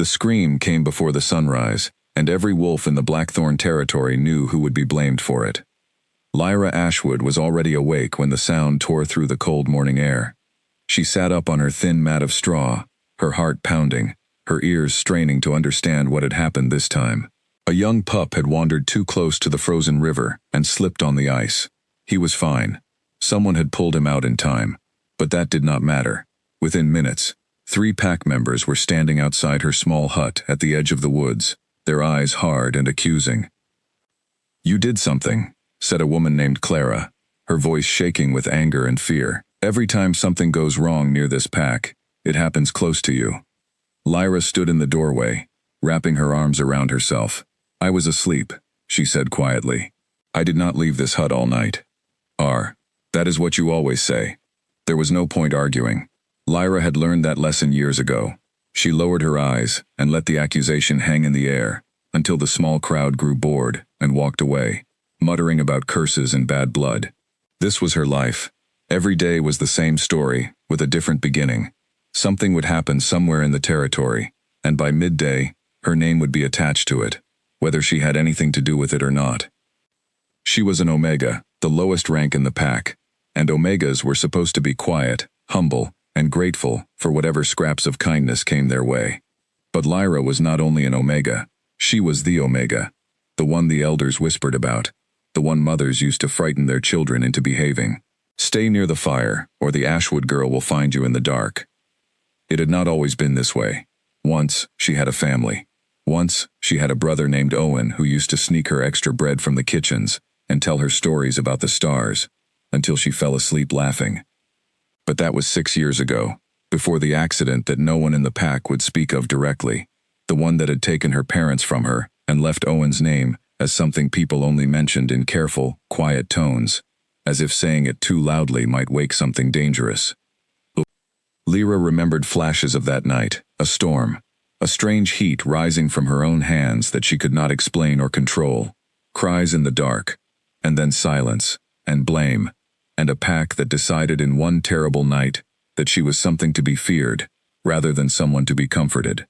scream came before the sunrise, and every wolf in the Blackthorn territory knew who would be blamed for it. Lyra Ashwood was already awake when the sound tore through the cold morning air. She sat up on her thin mat of straw, her heart pounding, her ears straining to understand what had happened this time. A young pup had wandered too close to the frozen river and slipped on the ice. He was fine. Someone had pulled him out in time. But that did not matter. Within minutes, 3 pack members were standing outside her small hut at the edge of the woods, their eyes hard and accusing. "You did something," said a woman named Clara, her voice shaking with anger and fear. "Every time something goes wrong near this pack, it happens close to you." Lyra stood in the doorway, wrapping her arms around herself. "I was asleep," she said quietly. "I did not leave this hut all night." That is what you always say." There was no point arguing. Lyra had learned that lesson years ago. She lowered her eyes and let the accusation hang in the air until the small crowd grew bored and walked away, muttering about curses and bad blood. This was her life. Every day was the same story, with a different beginning. Something would happen somewhere in the territory, and by midday, her name would be attached to it, whether she had anything to do with it or not. She was an Omega, the lowest rank in the pack, and Omegas were supposed to be quiet, humble, and grateful for whatever scraps of kindness came their way. But Lyra was not only an Omega, she was the Omega, the one the elders whispered about, the one mothers used to frighten their children into behaving. "Stay near the fire, or the Ashwood girl will find you in the dark." It had not always been this way. Once, she had a family. Once, she had a brother named Owen who used to sneak her extra bread from the kitchens and tell her stories about the stars, until she fell asleep laughing. But that was 6 years ago, before the accident that no one in the pack would speak of directly, the one that had taken her parents from her and left Owen's name as something people only mentioned in careful, quiet tones, as if saying it too loudly might wake something dangerous. Lyra remembered flashes of that night, a storm, a strange heat rising from her own hands that she could not explain or control, cries in the dark, and then silence, and blame, and a pack that decided in one terrible night that she was something to be feared, rather than someone to be comforted.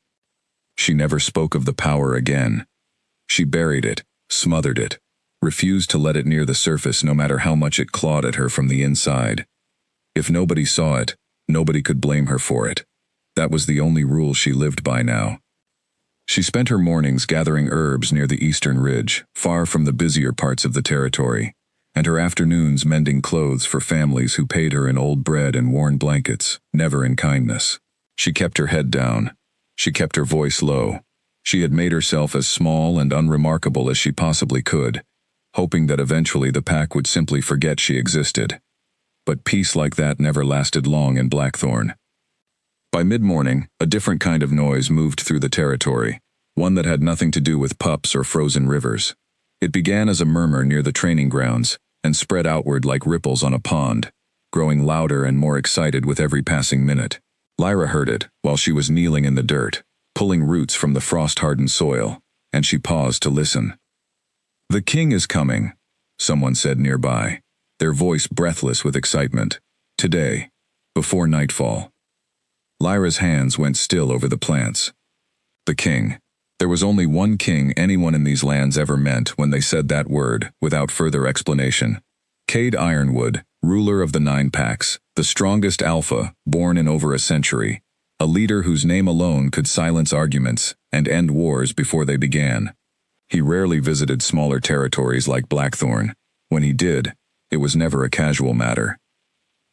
She never spoke of the power again. She buried it, smothered it, refused to let it near the surface no matter how much it clawed at her from the inside. If nobody saw it, nobody could blame her for it. That was the only rule she lived by now. She spent her mornings gathering herbs near the eastern ridge, far from the busier parts of the territory, and her afternoons mending clothes for families who paid her in old bread and worn blankets, never in kindness. She kept her head down. She kept her voice low. She had made herself as small and unremarkable as she possibly could, hoping that eventually the pack would simply forget she existed. But peace like that never lasted long in Blackthorn. By mid-morning, a different kind of noise moved through the territory, one that had nothing to do with pups or frozen rivers. It began as a murmur near the training grounds, and spread outward like ripples on a pond, growing louder and more excited with every passing minute. Lyra heard it while she was kneeling in the dirt, pulling roots from the frost-hardened soil, and she paused to listen. "The king is coming," someone said nearby, their voice breathless with excitement. "Today, before nightfall." Lyra's hands went still over the plants. The king. There was only one king anyone in these lands ever meant when they said that word, without further explanation. Cade Ironwood, ruler of the 9 packs, the strongest alpha, born in over a century, a leader whose name alone could silence arguments and end wars before they began. He rarely visited smaller territories like Blackthorn. When he did, it was never a casual matter.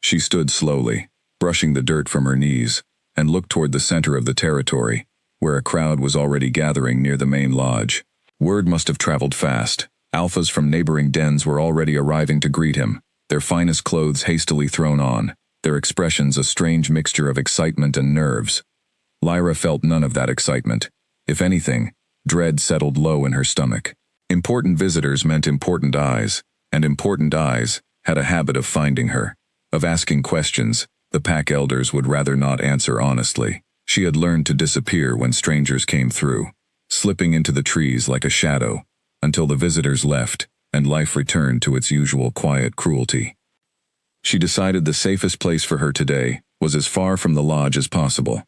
She stood slowly, brushing the dirt from her knees, and looked toward the center of the territory, where a crowd was already gathering near the main lodge. Word must have traveled fast. Alphas from neighboring dens were already arriving to greet him, their finest clothes hastily thrown on, their expressions a strange mixture of excitement and nerves. Lyra felt none of that excitement. If anything, dread settled low in her stomach. Important visitors meant important eyes, and important eyes had a habit of finding her, of asking questions the pack elders would rather not answer honestly. She had learned to disappear when strangers came through, slipping into the trees like a shadow, until the visitors left and life returned to its usual quiet cruelty. She decided the safest place for her today was as far from the lodge as possible.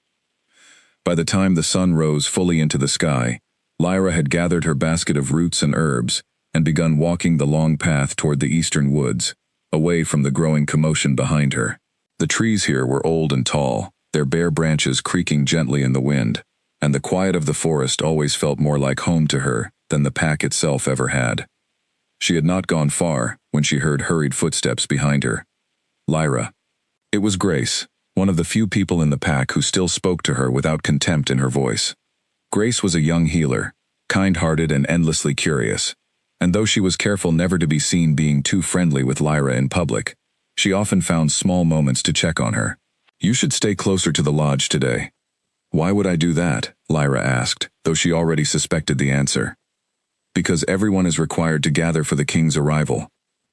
By the time the sun rose fully into the sky, Lyra had gathered her basket of roots and herbs and begun walking the long path toward the eastern woods, away from the growing commotion behind her. The trees here were old and tall, their bare branches creaking gently in the wind, and the quiet of the forest always felt more like home to her than the pack itself ever had. She had not gone far when she heard hurried footsteps behind her. Lyra. It was Grace, one of the few people in the pack who still spoke to her without contempt in her voice. Grace was a young healer, kind-hearted and endlessly curious, and though she was careful never to be seen being too friendly with Lyra in public, she often found small moments to check on her. "You should stay closer to the lodge today." "Why would I do that?" Lyra asked, though she already suspected the answer. "Because everyone is required to gather for the king's arrival.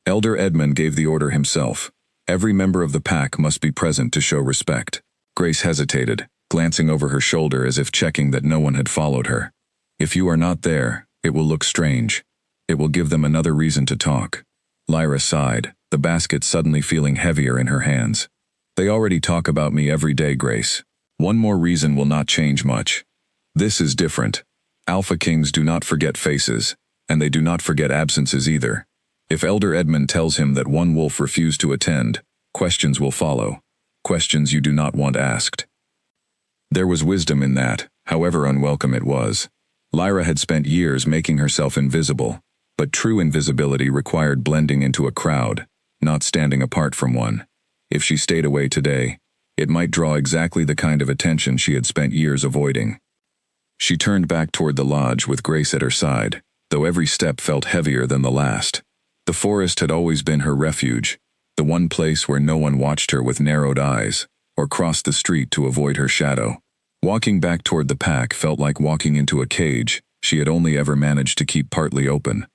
Elder Edmund gave the order himself. Every member of the pack must be present to show respect." Grace hesitated, glancing over her shoulder as if checking that no one had followed her. "If you are not there, it will look strange. It will give them another reason to talk." Lyra sighed, the basket suddenly feeling heavier in her hands. "They already talk about me every day, Grace. One more reason will not change much. This is different. Alpha Kings do not forget faces, and they do not forget absences either. If Elder Edmund tells him that one wolf refused to attend, questions will follow. Questions you do not want asked." There was wisdom in that, however unwelcome it was. Lyra had spent years making herself invisible, but true invisibility required blending into a crowd, not standing apart from one. If she stayed away today, it might draw exactly the kind of attention she had spent years avoiding. She turned back toward the lodge with Grace at her side, though every step felt heavier than the last. The forest had always been her refuge, the one place where no one watched her with narrowed eyes, or crossed the street to avoid her shadow. Walking back toward the pack felt like walking into a cage she had only ever managed to keep partly open.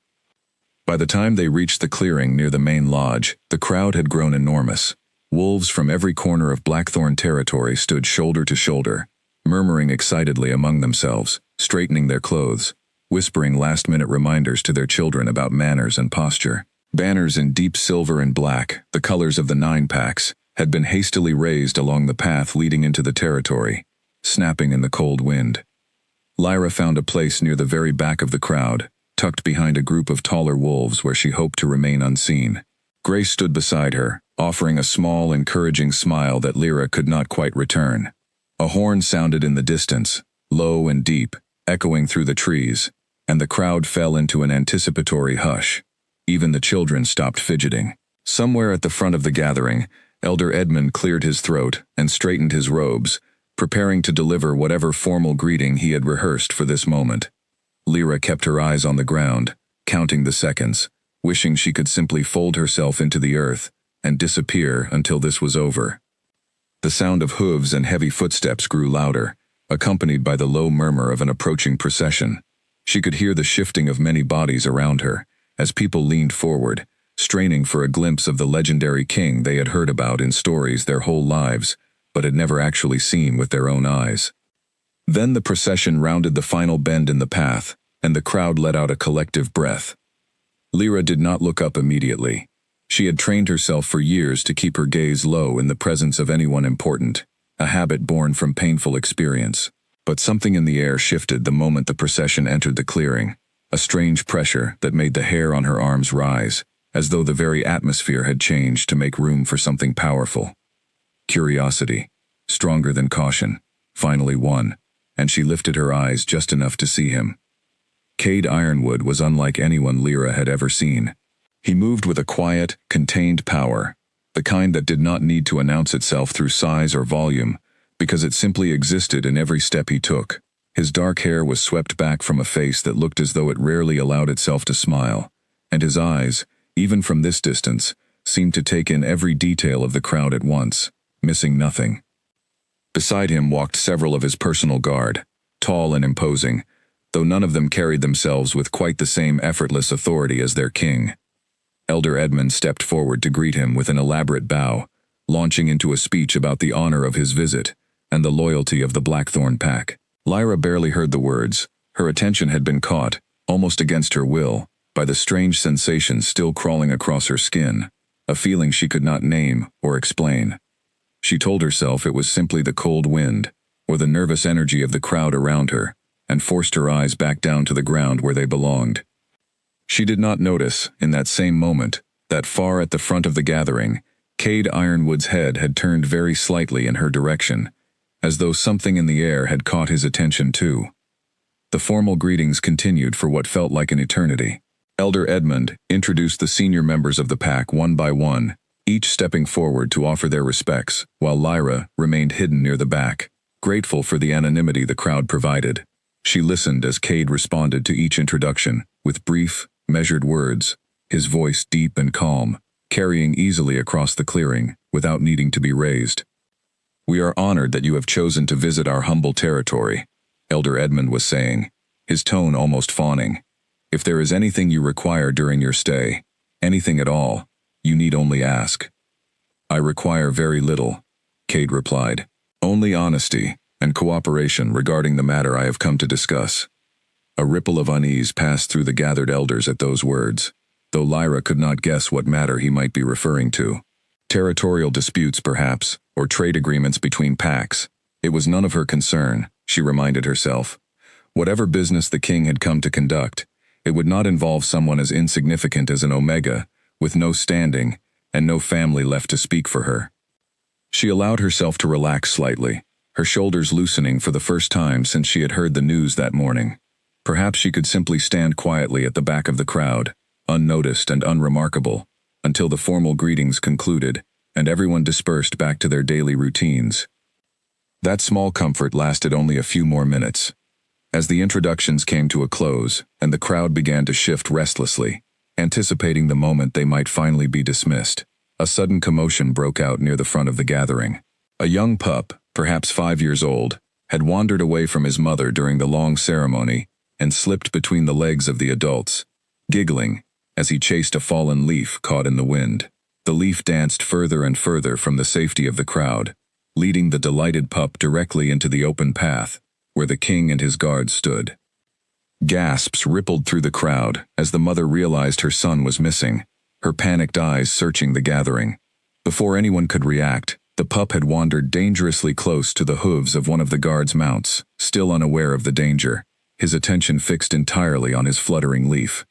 By the time they reached the clearing near the main lodge, the crowd had grown enormous. Wolves from every corner of Blackthorn territory stood shoulder to shoulder, murmuring excitedly among themselves, straightening their clothes, whispering last-minute reminders to their children about manners and posture. Banners in deep silver and black, the colors of the 9 packs, had been hastily raised along the path leading into the territory, snapping in the cold wind. Lyra found a place near the very back of the crowd, tucked behind a group of taller wolves where she hoped to remain unseen. Grace stood beside her, offering a small, encouraging smile that Lyra could not quite return. A horn sounded in the distance, low and deep, echoing through the trees, and the crowd fell into an anticipatory hush. Even the children stopped fidgeting. Somewhere at the front of the gathering, Elder Edmund cleared his throat and straightened his robes, preparing to deliver whatever formal greeting he had rehearsed for this moment. Lyra kept her eyes on the ground, counting the seconds, wishing she could simply fold herself into the earth and disappear until this was over. The sound of hooves and heavy footsteps grew louder, accompanied by the low murmur of an approaching procession. She could hear the shifting of many bodies around her, as people leaned forward, straining for a glimpse of the legendary king they had heard about in stories their whole lives, but had never actually seen with their own eyes. Then the procession rounded the final bend in the path, and the crowd let out a collective breath. Lyra did not look up immediately. She had trained herself for years to keep her gaze low in the presence of anyone important, a habit born from painful experience. But something in the air shifted the moment the procession entered the clearing, a strange pressure that made the hair on her arms rise, as though the very atmosphere had changed to make room for something powerful. Curiosity, stronger than caution, finally won, and she lifted her eyes just enough to see him. Cade Ironwood was unlike anyone Lyra had ever seen. He moved with a quiet, contained power, the kind that did not need to announce itself through size or volume, because it simply existed in every step he took. His dark hair was swept back from a face that looked as though it rarely allowed itself to smile, and his eyes, even from this distance, seemed to take in every detail of the crowd at once, missing nothing. Beside him walked several of his personal guard, tall and imposing, though none of them carried themselves with quite the same effortless authority as their king. Elder Edmund stepped forward to greet him with an elaborate bow, launching into a speech about the honor of his visit and the loyalty of the Blackthorn pack. Lyra barely heard the words. Her attention had been caught, almost against her will, by the strange sensation still crawling across her skin, a feeling she could not name or explain. She told herself it was simply the cold wind, or the nervous energy of the crowd around her, and forced her eyes back down to the ground where they belonged. She did not notice, in that same moment, that far at the front of the gathering, Cade Ironwood's head had turned very slightly in her direction, as though something in the air had caught his attention too. The formal greetings continued for what felt like an eternity. Elder Edmund introduced the senior members of the pack one by one, each stepping forward to offer their respects, while Lyra remained hidden near the back, grateful for the anonymity the crowd provided. She listened as Cade responded to each introduction, with brief, measured words, his voice deep and calm, carrying easily across the clearing, without needing to be raised. "We are honored that you have chosen to visit our humble territory," Elder Edmund was saying, his tone almost fawning. "If there is anything you require during your stay, anything at all, you need only ask." "I require very little," Cade replied. "Only honesty and cooperation regarding the matter I have come to discuss." A ripple of unease passed through the gathered elders at those words, though Lyra could not guess what matter he might be referring to. Territorial disputes, perhaps, or trade agreements between packs. It was none of her concern, she reminded herself. Whatever business the king had come to conduct, it would not involve someone as insignificant as an Omega, with no standing, and no family left to speak for her. She allowed herself to relax slightly, her shoulders loosening for the first time since she had heard the news that morning. Perhaps she could simply stand quietly at the back of the crowd, unnoticed and unremarkable, until the formal greetings concluded, and everyone dispersed back to their daily routines. That small comfort lasted only a few more minutes. As the introductions came to a close, and the crowd began to shift restlessly, anticipating the moment they might finally be dismissed, a sudden commotion broke out near the front of the gathering. A young pup, perhaps 5 years old, had wandered away from his mother during the long ceremony and slipped between the legs of the adults, giggling as he chased a fallen leaf caught in the wind. The leaf danced further and further from the safety of the crowd, leading the delighted pup directly into the open path, where the king and his guards stood. Gasps rippled through the crowd as the mother realized her son was missing, her panicked eyes searching the gathering. Before anyone could react, the pup had wandered dangerously close to the hooves of one of the guards' mounts, still unaware of the danger, his attention fixed entirely on his fluttering leaf.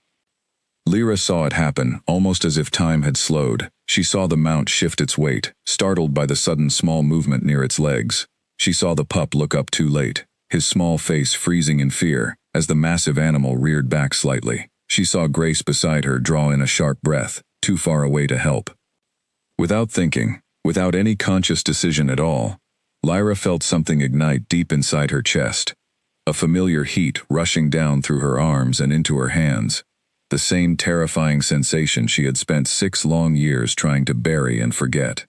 Lyra saw it happen, almost as if time had slowed. She saw the mount shift its weight, startled by the sudden small movement near its legs. She saw the pup look up too late, his small face freezing in fear, as the massive animal reared back slightly. She saw Grace beside her draw in a sharp breath, too far away to help. Without thinking, without any conscious decision at all, Lyra felt something ignite deep inside her chest. A familiar heat rushing down through her arms and into her hands. The same terrifying sensation she had spent 6 long years trying to bury and forget.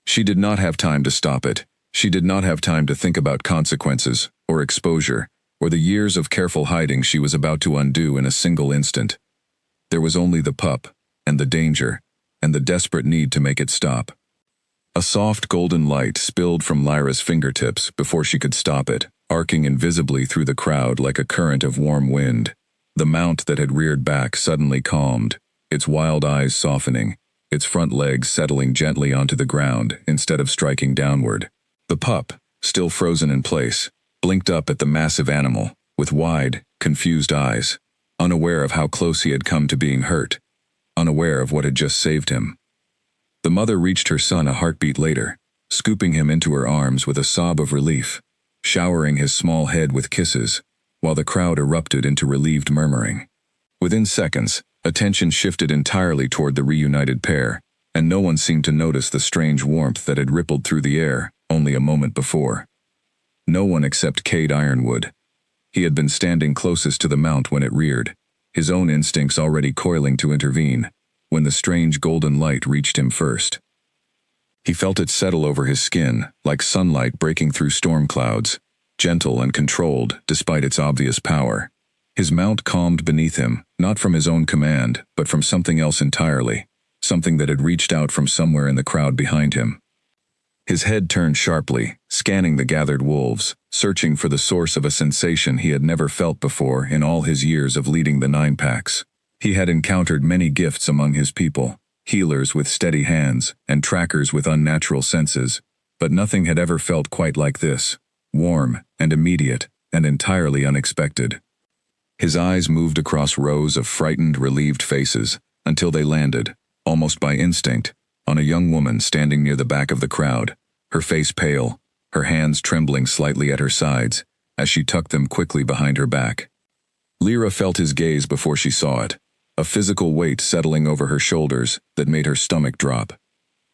She did not have time to stop it. She did not have time to think about consequences, or exposure, or the years of careful hiding she was about to undo in a single instant. There was only the pup, and the danger, and the desperate need to make it stop. A soft golden light spilled from Lyra's fingertips before she could stop it, arcing invisibly through the crowd like a current of warm wind. The mount that had reared back suddenly calmed, its wild eyes softening, its front legs settling gently onto the ground instead of striking downward. The pup, still frozen in place, blinked up at the massive animal, with wide, confused eyes, unaware of how close he had come to being hurt, unaware of what had just saved him. The mother reached her son a heartbeat later, scooping him into her arms with a sob of relief, showering his small head with kisses, while the crowd erupted into relieved murmuring. Within seconds, attention shifted entirely toward the reunited pair, and no one seemed to notice the strange warmth that had rippled through the air only a moment before. No one except Cade Ironwood. He had been standing closest to the mount when it reared, his own instincts already coiling to intervene, when the strange golden light reached him first. He felt it settle over his skin, like sunlight breaking through storm clouds, gentle and controlled despite its obvious power. His mount calmed beneath him, not from his own command, but from something else entirely, something that had reached out from somewhere in the crowd behind him. His head turned sharply, scanning the gathered wolves, searching for the source of a sensation he had never felt before in all his years of leading the 9 packs. He had encountered many gifts among his people, healers with steady hands and trackers with unnatural senses, but nothing had ever felt quite like this. warm and immediate and entirely unexpected. His eyes moved across rows of frightened, relieved faces until they landed, almost by instinct, on a young woman standing near the back of the crowd, her face pale, her hands trembling slightly at her sides as she tucked them quickly behind her back. Lyra felt his gaze before she saw it, a physical weight settling over her shoulders that made her stomach drop.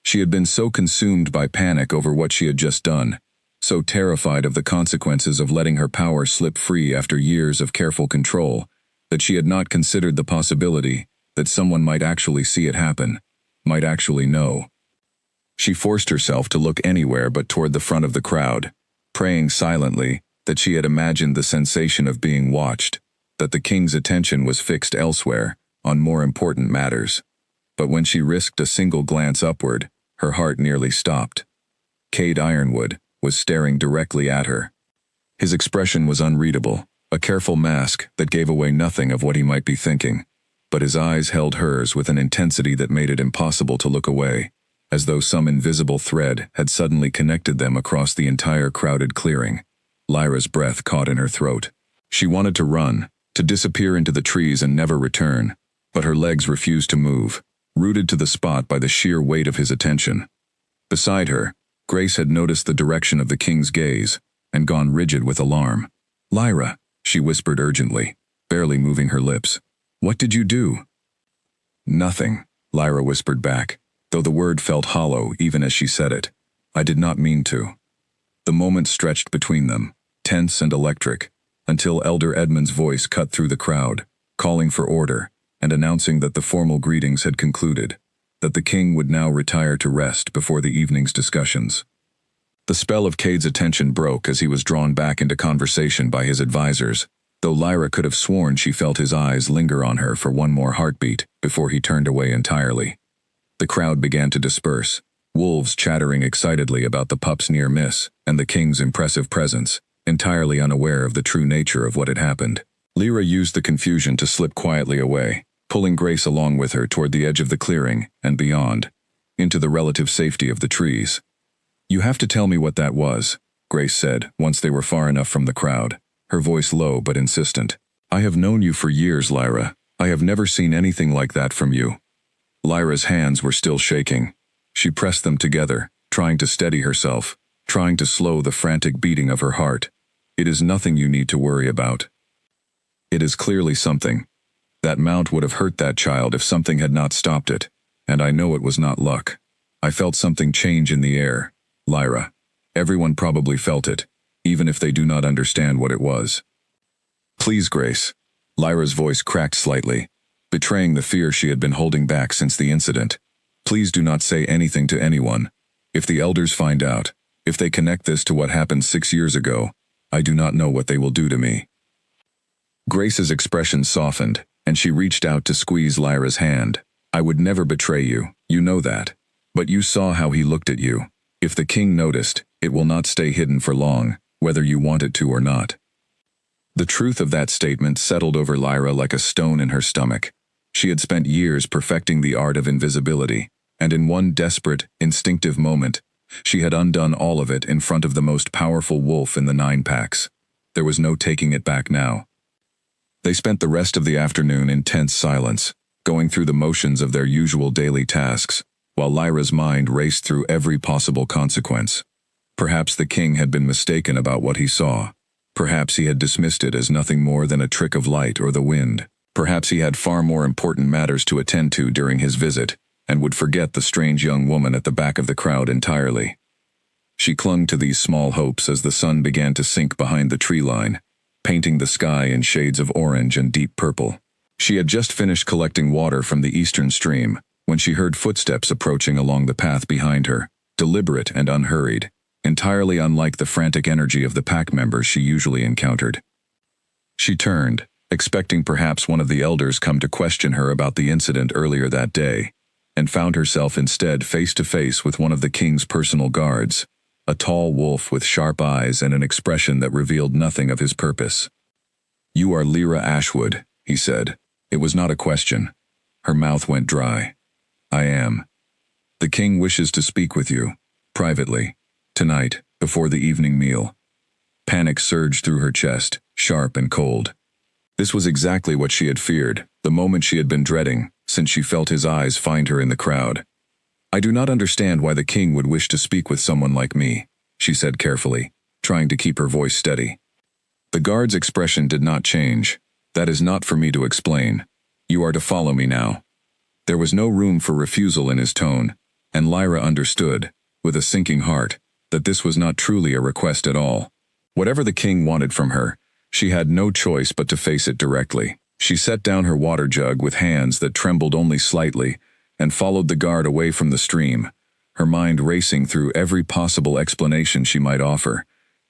She had been so consumed by panic over what she had just done, so terrified of the consequences of letting her power slip free after years of careful control, that she had not considered the possibility that someone might actually see it happen, might actually know. She forced herself to look anywhere but toward the front of the crowd, praying silently that she had imagined the sensation of being watched, that the king's attention was fixed elsewhere, on more important matters. But when she risked a single glance upward, her heart nearly stopped. Cade Ironwood was staring directly at her. His expression was unreadable, a careful mask that gave away nothing of what he might be thinking, but his eyes held hers with an intensity that made it impossible to look away, as though some invisible thread had suddenly connected them across the entire crowded clearing. Lyra's breath caught in her throat. She wanted to run, to disappear into the trees and never return, but her legs refused to move, rooted to the spot by the sheer weight of his attention. Beside her, Grace had noticed the direction of the king's gaze and gone rigid with alarm. "Lyra," she whispered urgently, barely moving her lips. "What did you do?" "Nothing," Lyra whispered back, though the word felt hollow even as she said it. "I did not mean to." The moment stretched between them, tense and electric, until Elder Edmund's voice cut through the crowd, calling for order and announcing that the formal greetings had concluded, that the king would now retire to rest before the evening's discussions. The spell of Cade's attention broke as he was drawn back into conversation by his advisors, though Lyra could have sworn she felt his eyes linger on her for one more heartbeat before he turned away entirely. The crowd began to disperse, wolves chattering excitedly about the pup's near miss and the king's impressive presence, entirely unaware of the true nature of what had happened. Lyra used the confusion to slip quietly away, pulling Grace along with her toward the edge of the clearing and beyond, into the relative safety of the trees. "You have to tell me what that was," Grace said once they were far enough from the crowd, her voice low but insistent. "I have known you for years, Lyra. I have never seen anything like that from you." Lyra's hands were still shaking. She pressed them together, trying to steady herself, trying to slow the frantic beating of her heart. "It is nothing you need to worry about." "It is clearly something. That mount would have hurt that child if something had not stopped it, and I know it was not luck. I felt something change in the air, Lyra. Everyone probably felt it, even if they do not understand what it was." "Please, Grace." Lyra's voice cracked slightly, betraying the fear she had been holding back since the incident. "Please do not say anything to anyone. If the elders find out, if they connect this to what happened 6 years ago, I do not know what they will do to me." Grace's expression softened, and she reached out to squeeze Lyra's hand. "I would never betray you, you know that. But you saw how he looked at you. If the king noticed, it will not stay hidden for long, whether you want it to or not." The truth of that statement settled over Lyra like a stone in her stomach. She had spent years perfecting the art of invisibility, and in one desperate, instinctive moment, she had undone all of it in front of the most powerful wolf in the 9 packs. There was no taking it back now. They spent the rest of the afternoon in tense silence, going through the motions of their usual daily tasks, while Lyra's mind raced through every possible consequence. Perhaps the king had been mistaken about what he saw. Perhaps he had dismissed it as nothing more than a trick of light or the wind. Perhaps he had far more important matters to attend to during his visit, and would forget the strange young woman at the back of the crowd entirely. She clung to these small hopes as the sun began to sink behind the tree line, painting the sky in shades of orange and deep purple. She had just finished collecting water from the eastern stream when she heard footsteps approaching along the path behind her, deliberate and unhurried, entirely unlike the frantic energy of the pack members she usually encountered. She turned, expecting perhaps one of the elders come to question her about the incident earlier that day, and found herself instead face to face with one of the king's personal guards, a tall wolf with sharp eyes and an expression that revealed nothing of his purpose. "You are Lyra Ashwood," he said. It was not a question. Her mouth went dry. "I am. The king wishes to speak with you, privately, tonight, before the evening meal." Panic surged through her chest, sharp and cold. This was exactly what she had feared, the moment she had been dreading, since she felt his eyes find her in the crowd. "I do not understand why the king would wish to speak with someone like me," she said carefully, trying to keep her voice steady. The guard's expression did not change. "That is not for me to explain. You are to follow me now." There was no room for refusal in his tone, and Lyra understood, with a sinking heart, that this was not truly a request at all. Whatever the king wanted from her, she had no choice but to face it directly. She set down her water jug with hands that trembled only slightly, and followed the guard away from the stream, her mind racing through every possible explanation she might offer,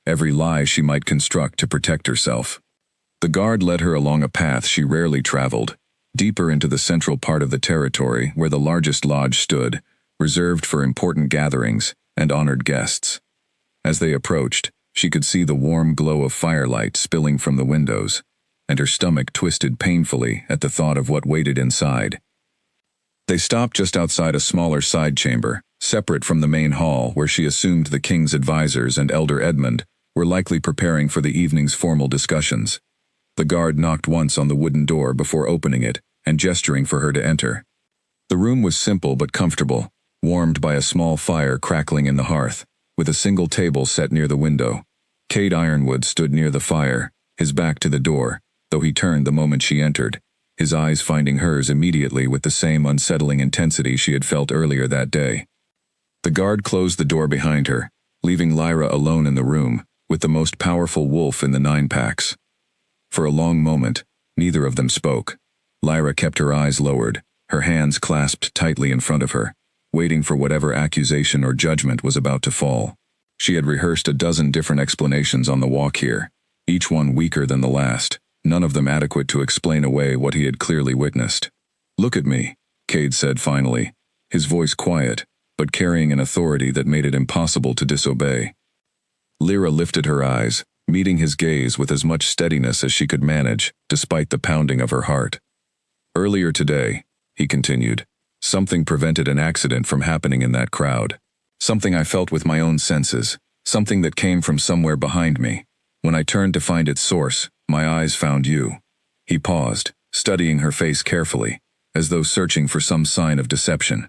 every lie she might construct to protect herself. The guard led her along a path she rarely traveled, deeper into the central part of the territory where the largest lodge stood, reserved for important gatherings and honored guests. As they approached, she could see the warm glow of firelight spilling from the windows, and her stomach twisted painfully at the thought of what waited inside. They stopped just outside a smaller side chamber, separate from the main hall where she assumed the king's advisors and Elder Edmund were likely preparing for the evening's formal discussions. The guard knocked once on the wooden door before opening it and gesturing for her to enter. The room was simple but comfortable, warmed by a small fire crackling in the hearth, with a single table set near the window. Cade Ironwood stood near the fire, his back to the door, though he turned the moment she entered, his eyes finding hers immediately with the same unsettling intensity she had felt earlier that day. The guard closed the door behind her, leaving Lyra alone in the room, with the most powerful wolf in the 9 packs. For a long moment, neither of them spoke. Lyra kept her eyes lowered, her hands clasped tightly in front of her, waiting for whatever accusation or judgment was about to fall. She had rehearsed a dozen different explanations on the walk here, each one weaker than the last, none of them adequate to explain away what he had clearly witnessed. "Look at me," Cade said finally, his voice quiet, but carrying an authority that made it impossible to disobey. Lyra lifted her eyes, meeting his gaze with as much steadiness as she could manage, despite the pounding of her heart. "Earlier today," he continued, "something prevented an accident from happening in that crowd. Something I felt with my own senses, something that came from somewhere behind me. When I turned to find its source, my eyes found you." He paused, studying her face carefully, as though searching for some sign of deception.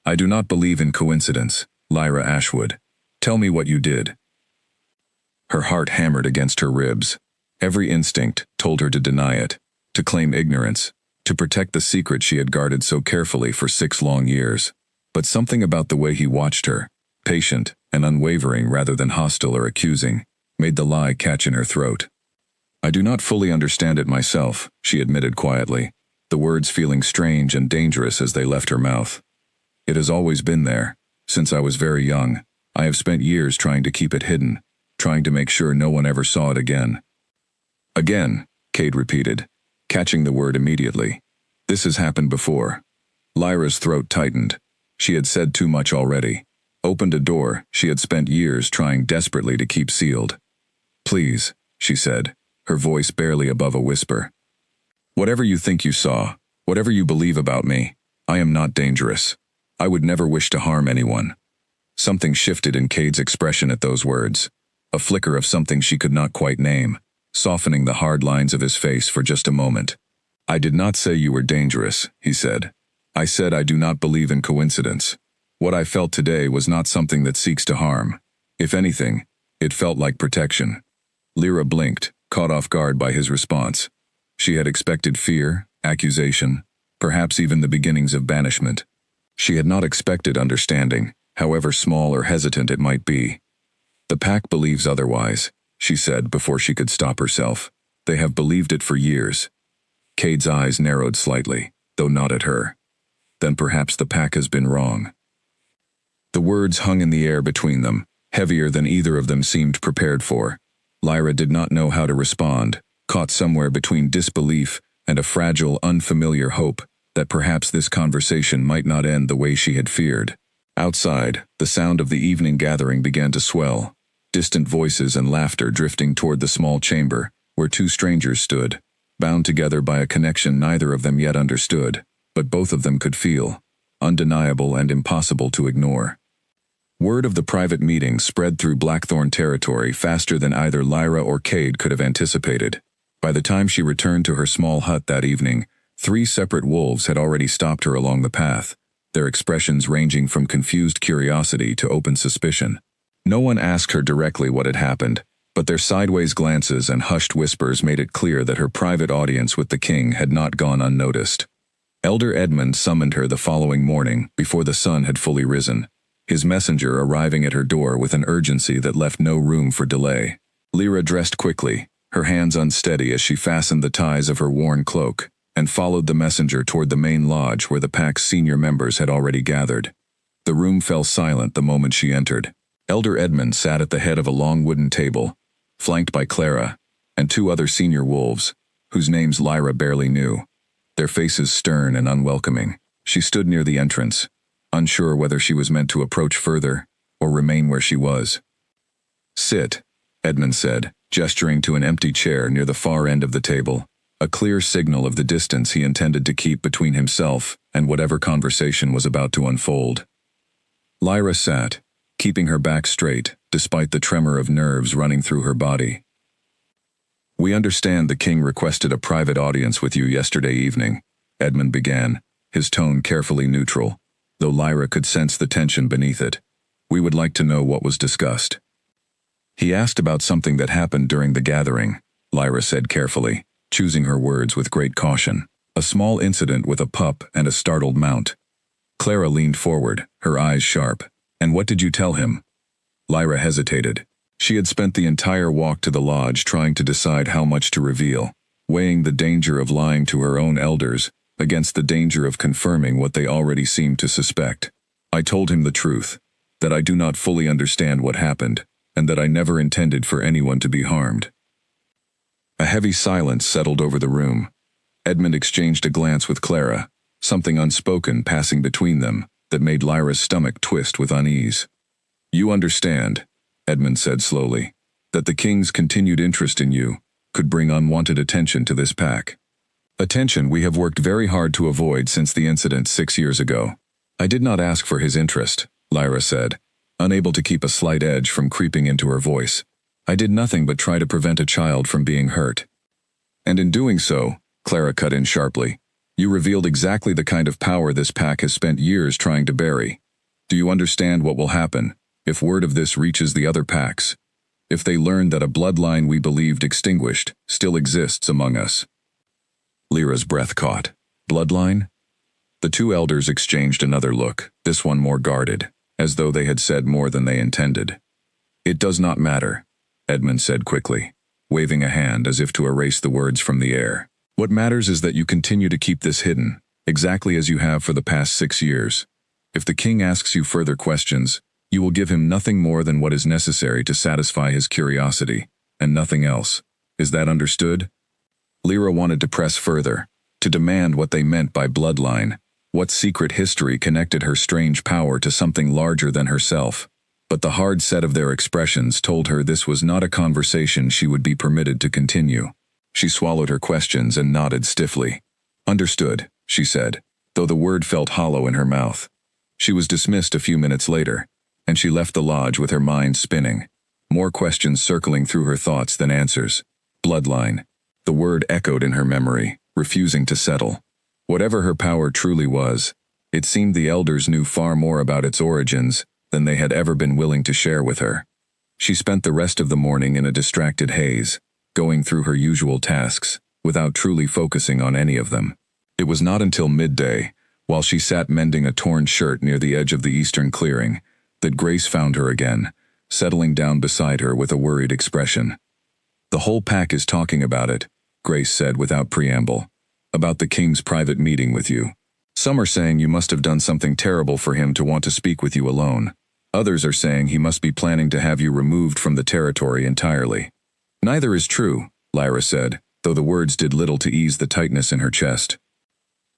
"I do not believe in coincidence, Lyra Ashwood. Tell me what you did." Her heart hammered against her ribs. Every instinct told her to deny it, to claim ignorance, to protect the secret she had guarded so carefully for 6 long years. But something about the way he watched her, patient and unwavering rather than hostile or accusing, made the lie catch in her throat. "I do not fully understand it myself," she admitted quietly, the words feeling strange and dangerous as they left her mouth. "It has always been there. Since I was very young, I have spent years trying to keep it hidden, trying to make sure no one ever saw it again." "Again," Cade repeated, catching the word immediately. "This has happened before." Lyra's throat tightened. She had said too much already, opened a door she had spent years trying desperately to keep sealed. "Please," she said, her voice barely above a whisper. "Whatever you think you saw, whatever you believe about me, I am not dangerous. I would never wish to harm anyone." Something shifted in Cade's expression at those words, a flicker of something she could not quite name, softening the hard lines of his face for just a moment. "I did not say you were dangerous," he said. "I said I do not believe in coincidence. What I felt today was not something that seeks to harm. If anything, it felt like protection." Lyra blinked, caught off guard by his response. She had expected fear, accusation, perhaps even the beginnings of banishment. She had not expected understanding, however small or hesitant it might be. "The pack believes otherwise," she said before she could stop herself. "They have believed it for years." Cade's eyes narrowed slightly, though not at her. "Then perhaps the pack has been wrong." The words hung in the air between them, heavier than either of them seemed prepared for. Lyra did not know how to respond, caught somewhere between disbelief and a fragile, unfamiliar hope that perhaps this conversation might not end the way she had feared. Outside, the sound of the evening gathering began to swell, distant voices and laughter drifting toward the small chamber where 2 strangers stood, bound together by a connection neither of them yet understood, but both of them could feel, undeniable and impossible to ignore. Word of the private meeting spread through Blackthorn territory faster than either Lyra or Cade could have anticipated. By the time she returned to her small hut that evening, 3 separate wolves had already stopped her along the path, their expressions ranging from confused curiosity to open suspicion. No one asked her directly what had happened, but their sideways glances and hushed whispers made it clear that her private audience with the king had not gone unnoticed. Elder Edmund summoned her the following morning before the sun had fully risen, his messenger arriving at her door with an urgency that left no room for delay. Lyra dressed quickly, her hands unsteady as she fastened the ties of her worn cloak, and followed the messenger toward the main lodge where the pack's senior members had already gathered. The room fell silent the moment she entered. Elder Edmund sat at the head of a long wooden table, flanked by Clara, and 2 other senior wolves, whose names Lyra barely knew, their faces stern and unwelcoming. She stood near the entrance, unsure whether she was meant to approach further or remain where she was. "Sit," Edmund said, gesturing to an empty chair near the far end of the table, a clear signal of the distance he intended to keep between himself and whatever conversation was about to unfold. Lyra sat, keeping her back straight, despite the tremor of nerves running through her body. "We understand the king requested a private audience with you yesterday evening," Edmund began, his tone carefully neutral, though Lyra could sense the tension beneath it. "We would like to know what was discussed." "He asked about something that happened during the gathering," Lyra said carefully, choosing her words with great caution. "A small incident with a pup and a startled mount." Clara leaned forward, her eyes sharp. "And what did you tell him?" Lyra hesitated. She had spent the entire walk to the lodge trying to decide how much to reveal, weighing the danger of lying to her own elders against the danger of confirming what they already seemed to suspect. "I told him the truth, that I do not fully understand what happened, and that I never intended for anyone to be harmed." A heavy silence settled over the room. Edmund exchanged a glance with Clara, something unspoken passing between them that made Lyra's stomach twist with unease. "You understand," Edmund said slowly, "that the king's continued interest in you could bring unwanted attention to this pack. Attention we have worked very hard to avoid since the incident 6 years ago." "I did not ask for his interest," Lyra said, unable to keep a slight edge from creeping into her voice. "I did nothing but try to prevent a child from being hurt." "And in doing so," Clara cut in sharply, "you revealed exactly the kind of power this pack has spent years trying to bury. Do you understand what will happen if word of this reaches the other packs? If they learn that a bloodline we believed extinguished still exists among us?" Lyra's breath caught. Bloodline? The 2 elders exchanged another look, this one more guarded, as though they had said more than they intended. "It does not matter," Edmund said quickly, waving a hand as if to erase the words from the air. "What matters is that you continue to keep this hidden, exactly as you have for the past 6 years. If the king asks you further questions, you will give him nothing more than what is necessary to satisfy his curiosity, and nothing else. Is that understood?" Lyra wanted to press further, to demand what they meant by bloodline, what secret history connected her strange power to something larger than herself. But the hard set of their expressions told her this was not a conversation she would be permitted to continue. She swallowed her questions and nodded stiffly. "Understood," she said, though the word felt hollow in her mouth. She was dismissed a few minutes later, and she left the lodge with her mind spinning, more questions circling through her thoughts than answers. Bloodline. The word echoed in her memory, refusing to settle. Whatever her power truly was, it seemed the elders knew far more about its origins than they had ever been willing to share with her. She spent the rest of the morning in a distracted haze, going through her usual tasks, without truly focusing on any of them. It was not until midday, while she sat mending a torn shirt near the edge of the eastern clearing, that Grace found her again, settling down beside her with a worried expression. "The whole pack is talking about it," Grace said without preamble, "about the king's private meeting with you. Some are saying you must have done something terrible for him to want to speak with you alone. Others are saying he must be planning to have you removed from the territory entirely." "Neither is true," Lyra said, though the words did little to ease the tightness in her chest.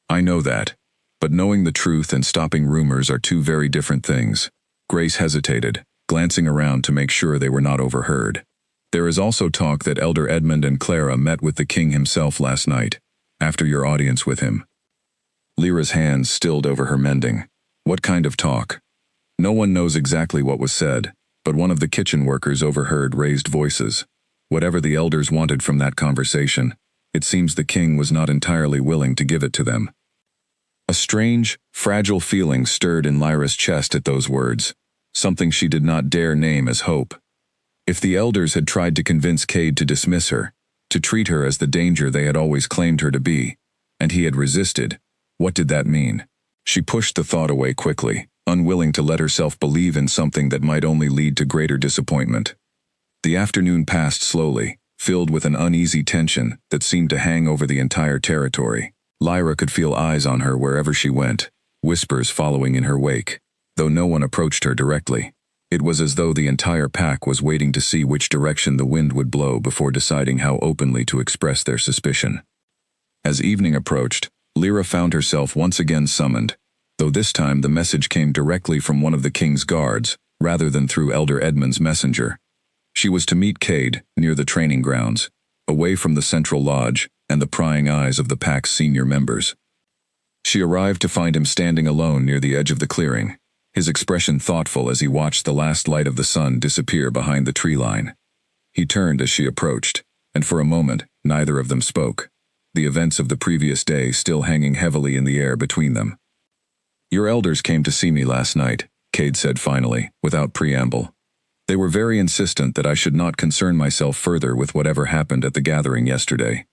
"I know that, but knowing the truth and stopping rumors are 2 very different things." Grace hesitated, glancing around to make sure they were not overheard. "There is also talk that Elder Edmund and Clara met with the king himself last night, after your audience with him." Lyra's hands stilled over her mending. "What kind of talk?" No one knows exactly what was said, but one of the kitchen workers overheard raised voices. Whatever the elders wanted from that conversation, it seems the king was not entirely willing to give it to them. A strange, fragile feeling stirred in Lyra's chest at those words, something she did not dare name as hope. If the elders had tried to convince Cade to dismiss her, to treat her as the danger they had always claimed her to be, and he had resisted, what did that mean? She pushed the thought away quickly, unwilling to let herself believe in something that might only lead to greater disappointment. The afternoon passed slowly, filled with an uneasy tension that seemed to hang over the entire territory. Lyra could feel eyes on her wherever she went, whispers following in her wake, though no one approached her directly. It was as though the entire pack was waiting to see which direction the wind would blow before deciding how openly to express their suspicion. As evening approached, Lyra found herself once again summoned, though this time the message came directly from one of the king's guards, rather than through Elder Edmund's messenger. She was to meet Cade near the training grounds, away from the central lodge and the prying eyes of the pack's senior members. She arrived to find him standing alone near the edge of the clearing, his expression thoughtful as he watched the last light of the sun disappear behind the tree line. He turned as she approached, and for a moment, neither of them spoke, the events of the previous day still hanging heavily in the air between them. "Your elders came to see me last night," Cade said finally, without preamble. "They were very insistent that I should not concern myself further with whatever happened at the gathering yesterday."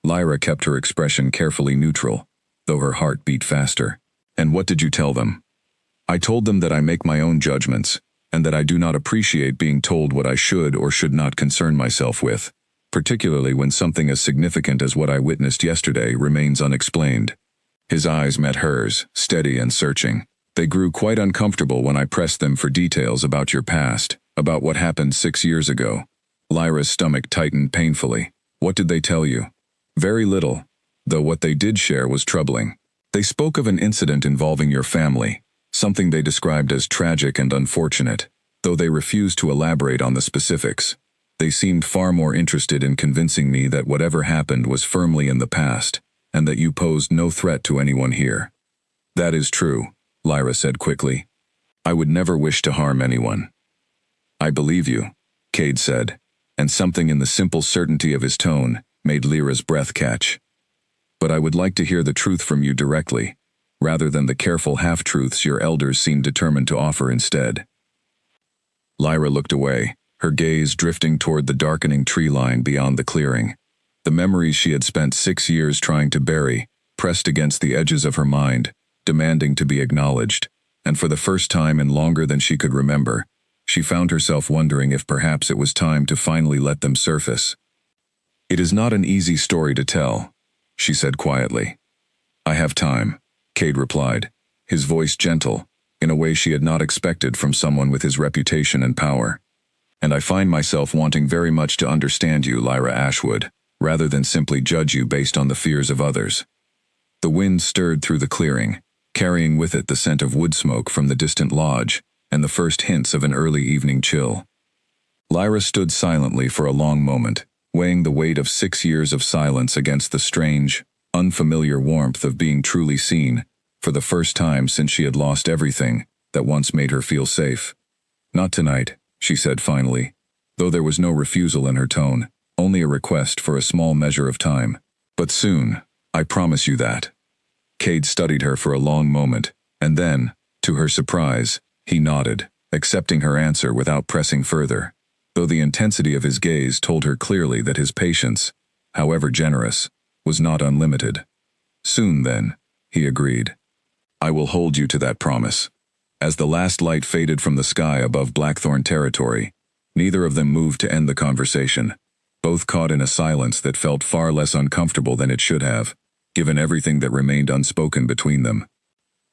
Lyra kept her expression carefully neutral, though her heart beat faster. "And what did you tell them?" "I told them that I make my own judgments, and that I do not appreciate being told what I should or should not concern myself with, particularly when something as significant as what I witnessed yesterday remains unexplained." His eyes met hers, steady and searching. "They grew quite uncomfortable when I pressed them for details about your past, about what happened 6 years ago." Lyra's stomach tightened painfully. "What did they tell you?" "Very little, though what they did share was troubling. They spoke of an incident involving your family, something they described as tragic and unfortunate, though they refused to elaborate on the specifics. They seemed far more interested in convincing me that whatever happened was firmly in the past, and that you posed no threat to anyone here." "That is true," Lyra said quickly. "I would never wish to harm anyone." "I believe you," Cade said, and something in the simple certainty of his tone made Lyra's breath catch. "But I would like to hear the truth from you directly, rather than the careful half-truths your elders seem determined to offer instead." Lyra looked away, her gaze drifting toward the darkening tree line beyond the clearing. The memories she had spent 6 years trying to bury pressed against the edges of her mind, demanding to be acknowledged, and for the first time in longer than she could remember, she found herself wondering if perhaps it was time to finally let them surface. "It is not an easy story to tell," she said quietly. "I have time," Cade replied, his voice gentle, in a way she had not expected from someone with his reputation and power. "And I find myself wanting very much to understand you, Lyra Ashwood, rather than simply judge you based on the fears of others." The wind stirred through the clearing, carrying with it the scent of wood smoke from the distant lodge and the first hints of an early evening chill. Lyra stood silently for a long moment, weighing the weight of 6 years of silence against the strange, unfamiliar warmth of being truly seen, for the first time since she had lost everything that once made her feel safe. "Not tonight," she said finally, though there was no refusal in her tone, only a request for a small measure of time. "But soon, I promise you that." Cade studied her for a long moment, and then, to her surprise, he nodded, accepting her answer without pressing further, though the intensity of his gaze told her clearly that his patience, however generous, was not unlimited. "Soon then," he agreed. "I will hold you to that promise." As the last light faded from the sky above Blackthorn territory, neither of them moved to end the conversation, both caught in a silence that felt far less uncomfortable than it should have, given everything that remained unspoken between them.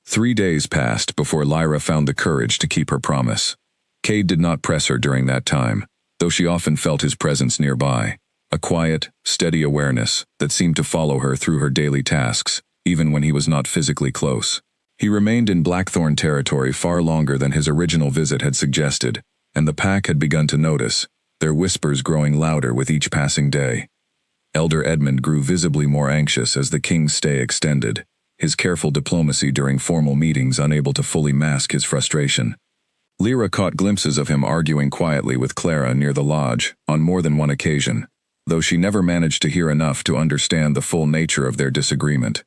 3 days passed before Lyra found the courage to keep her promise. Cade did not press her during that time, though she often felt his presence nearby, a quiet, steady awareness that seemed to follow her through her daily tasks, even when he was not physically close. He remained in Blackthorn territory far longer than his original visit had suggested, and the pack had begun to notice, their whispers growing louder with each passing day. Elder Edmund grew visibly more anxious as the king's stay extended, his careful diplomacy during formal meetings unable to fully mask his frustration. Lyra caught glimpses of him arguing quietly with Clara near the lodge on more than one occasion, though she never managed to hear enough to understand the full nature of their disagreement.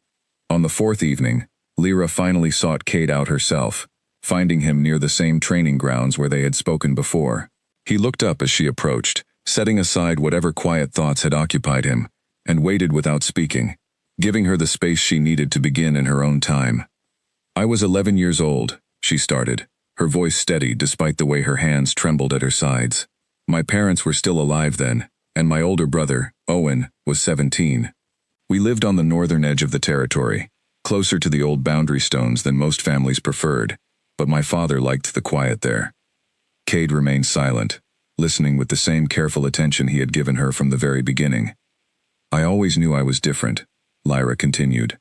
On the fourth evening, Lyra finally sought Cade out herself, finding him near the same training grounds where they had spoken before. He looked up as she approached, setting aside whatever quiet thoughts had occupied him, and waited without speaking, giving her the space she needed to begin in her own time. "I was 11 years old," she started, her voice steady despite the way her hands trembled at her sides. "My parents were still alive then, and my older brother, Owen, was 17. We lived on the northern edge of the territory, closer to the old boundary stones than most families preferred, but my father liked the quiet there." Cade remained silent, listening with the same careful attention he had given her from the very beginning. "I always knew I was different," Lyra continued.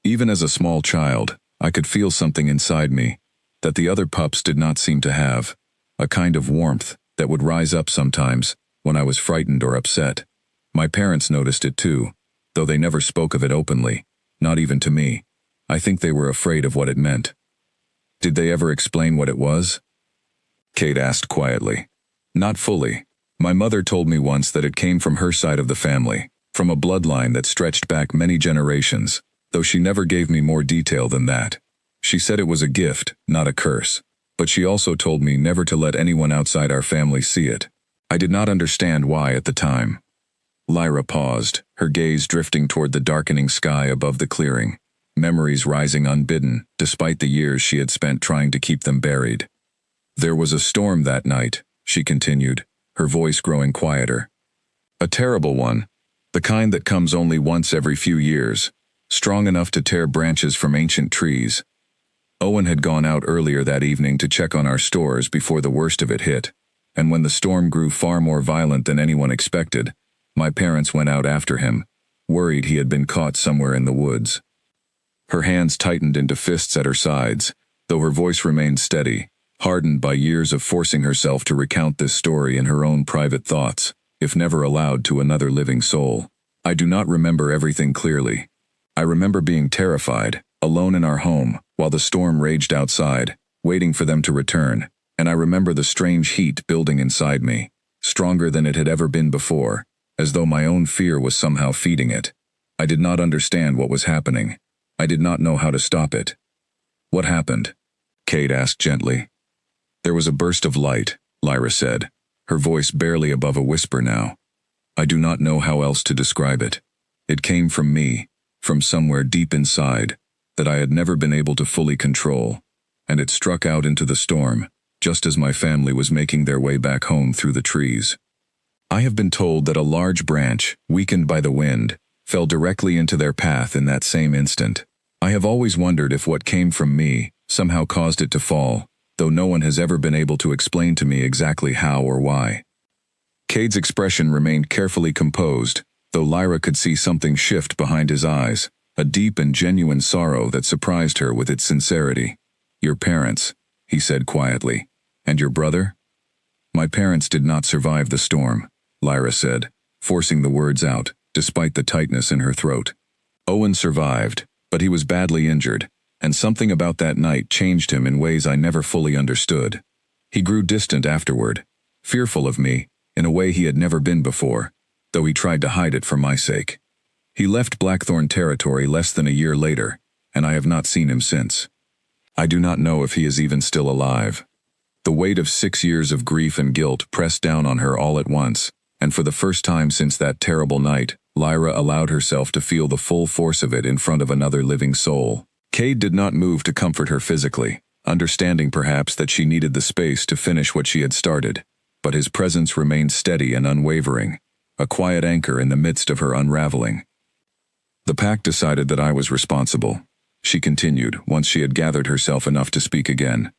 "Even as a small child, I could feel something inside me that the other pups did not seem to have, a kind of warmth that would rise up sometimes when I was frightened or upset. My parents noticed it too, though they never spoke of it openly, not even to me. I think they were afraid of what it meant." "Did they ever explain what it was?" Cade asked quietly. "Not fully. My mother told me once that it came from her side of the family, from a bloodline that stretched back many generations, though she never gave me more detail than that. She said it was a gift, not a curse, but she also told me never to let anyone outside our family see it. I did not understand why at the time." Lyra paused, her gaze drifting toward the darkening sky above the clearing, memories rising unbidden, despite the years she had spent trying to keep them buried. "There was a storm that night," she continued, her voice growing quieter. "A terrible one, the kind that comes only once every few years, strong enough to tear branches from ancient trees. Owen had gone out earlier that evening to check on our stores before the worst of it hit, and when the storm grew far more violent than anyone expected, my parents went out after him, worried he had been caught somewhere in the woods." Her hands tightened into fists at her sides, though her voice remained steady, hardened by years of forcing herself to recount this story in her own private thoughts, if never allowed to another living soul. "I do not remember everything clearly. I remember being terrified, alone in our home, while the storm raged outside, waiting for them to return, and I remember the strange heat building inside me, stronger than it had ever been before, as though my own fear was somehow feeding it. I did not understand what was happening. I did not know how to stop it." "What happened?" Cade asked gently. "There was a burst of light," Lyra said, her voice barely above a whisper now. "I do not know how else to describe it. It came from me, from somewhere deep inside, that I had never been able to fully control, and it struck out into the storm, just as my family was making their way back home through the trees. I have been told that a large branch, weakened by the wind, fell directly into their path in that same instant. I have always wondered if what came from me somehow caused it to fall, though no one has ever been able to explain to me exactly how or why." Cade's expression remained carefully composed, though Lyra could see something shift behind his eyes, a deep and genuine sorrow that surprised her with its sincerity. "Your parents," he said quietly. "And your brother?" "My parents did not survive the storm," Lyra said, forcing the words out, despite the tightness in her throat. "Owen survived, but he was badly injured, and something about that night changed him in ways I never fully understood. He grew distant afterward, fearful of me, in a way he had never been before, though he tried to hide it for my sake. He left Blackthorn territory less than a year later, and I have not seen him since. I do not know if he is even still alive." The weight of 6 years of grief and guilt pressed down on her all at once, and for the first time since that terrible night, Lyra allowed herself to feel the full force of it in front of another living soul. Cade did not move to comfort her physically, understanding perhaps that she needed the space to finish what she had started, but his presence remained steady and unwavering, a quiet anchor in the midst of her unraveling. "The pack decided that I was responsible," she continued once she had gathered herself enough to speak again.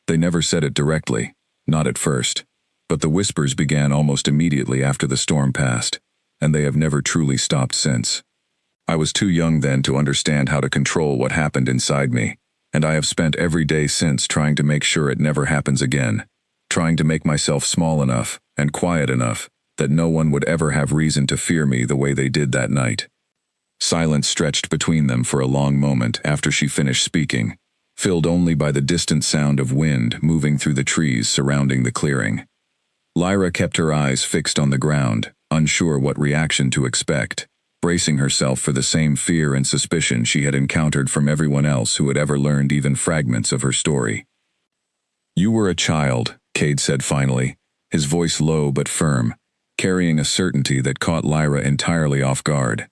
"They never said it directly, not at first, but the whispers began almost immediately after the storm passed, and they have never truly stopped since. I was too young then to understand how to control what happened inside me, and I have spent every day since trying to make sure it never happens again, trying to make myself small enough and quiet enough that no one would ever have reason to fear me the way they did that night." Silence stretched between them for a long moment after she finished speaking, filled only by the distant sound of wind moving through the trees surrounding the clearing. Lyra kept her eyes fixed on the ground, unsure what reaction to expect, bracing herself for the same fear and suspicion she had encountered from everyone else who had ever learned even fragments of her story. "You were a child," Cade said finally, his voice low but firm, carrying a certainty that caught Lyra entirely off guard.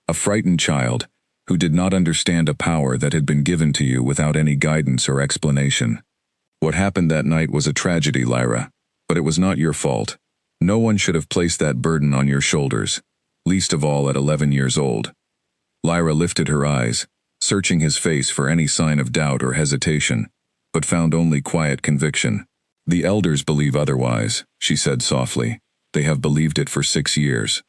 A frightened child, who did not understand a power that had been given to you without any guidance or explanation. "What happened that night was a tragedy, Lyra, but it was not your fault. No one should have placed that burden on your shoulders, least of all at 11 years old." Lyra lifted her eyes, searching his face for any sign of doubt or hesitation, but found only quiet conviction. "The elders believe otherwise," she said softly. "They have believed it for 6 years."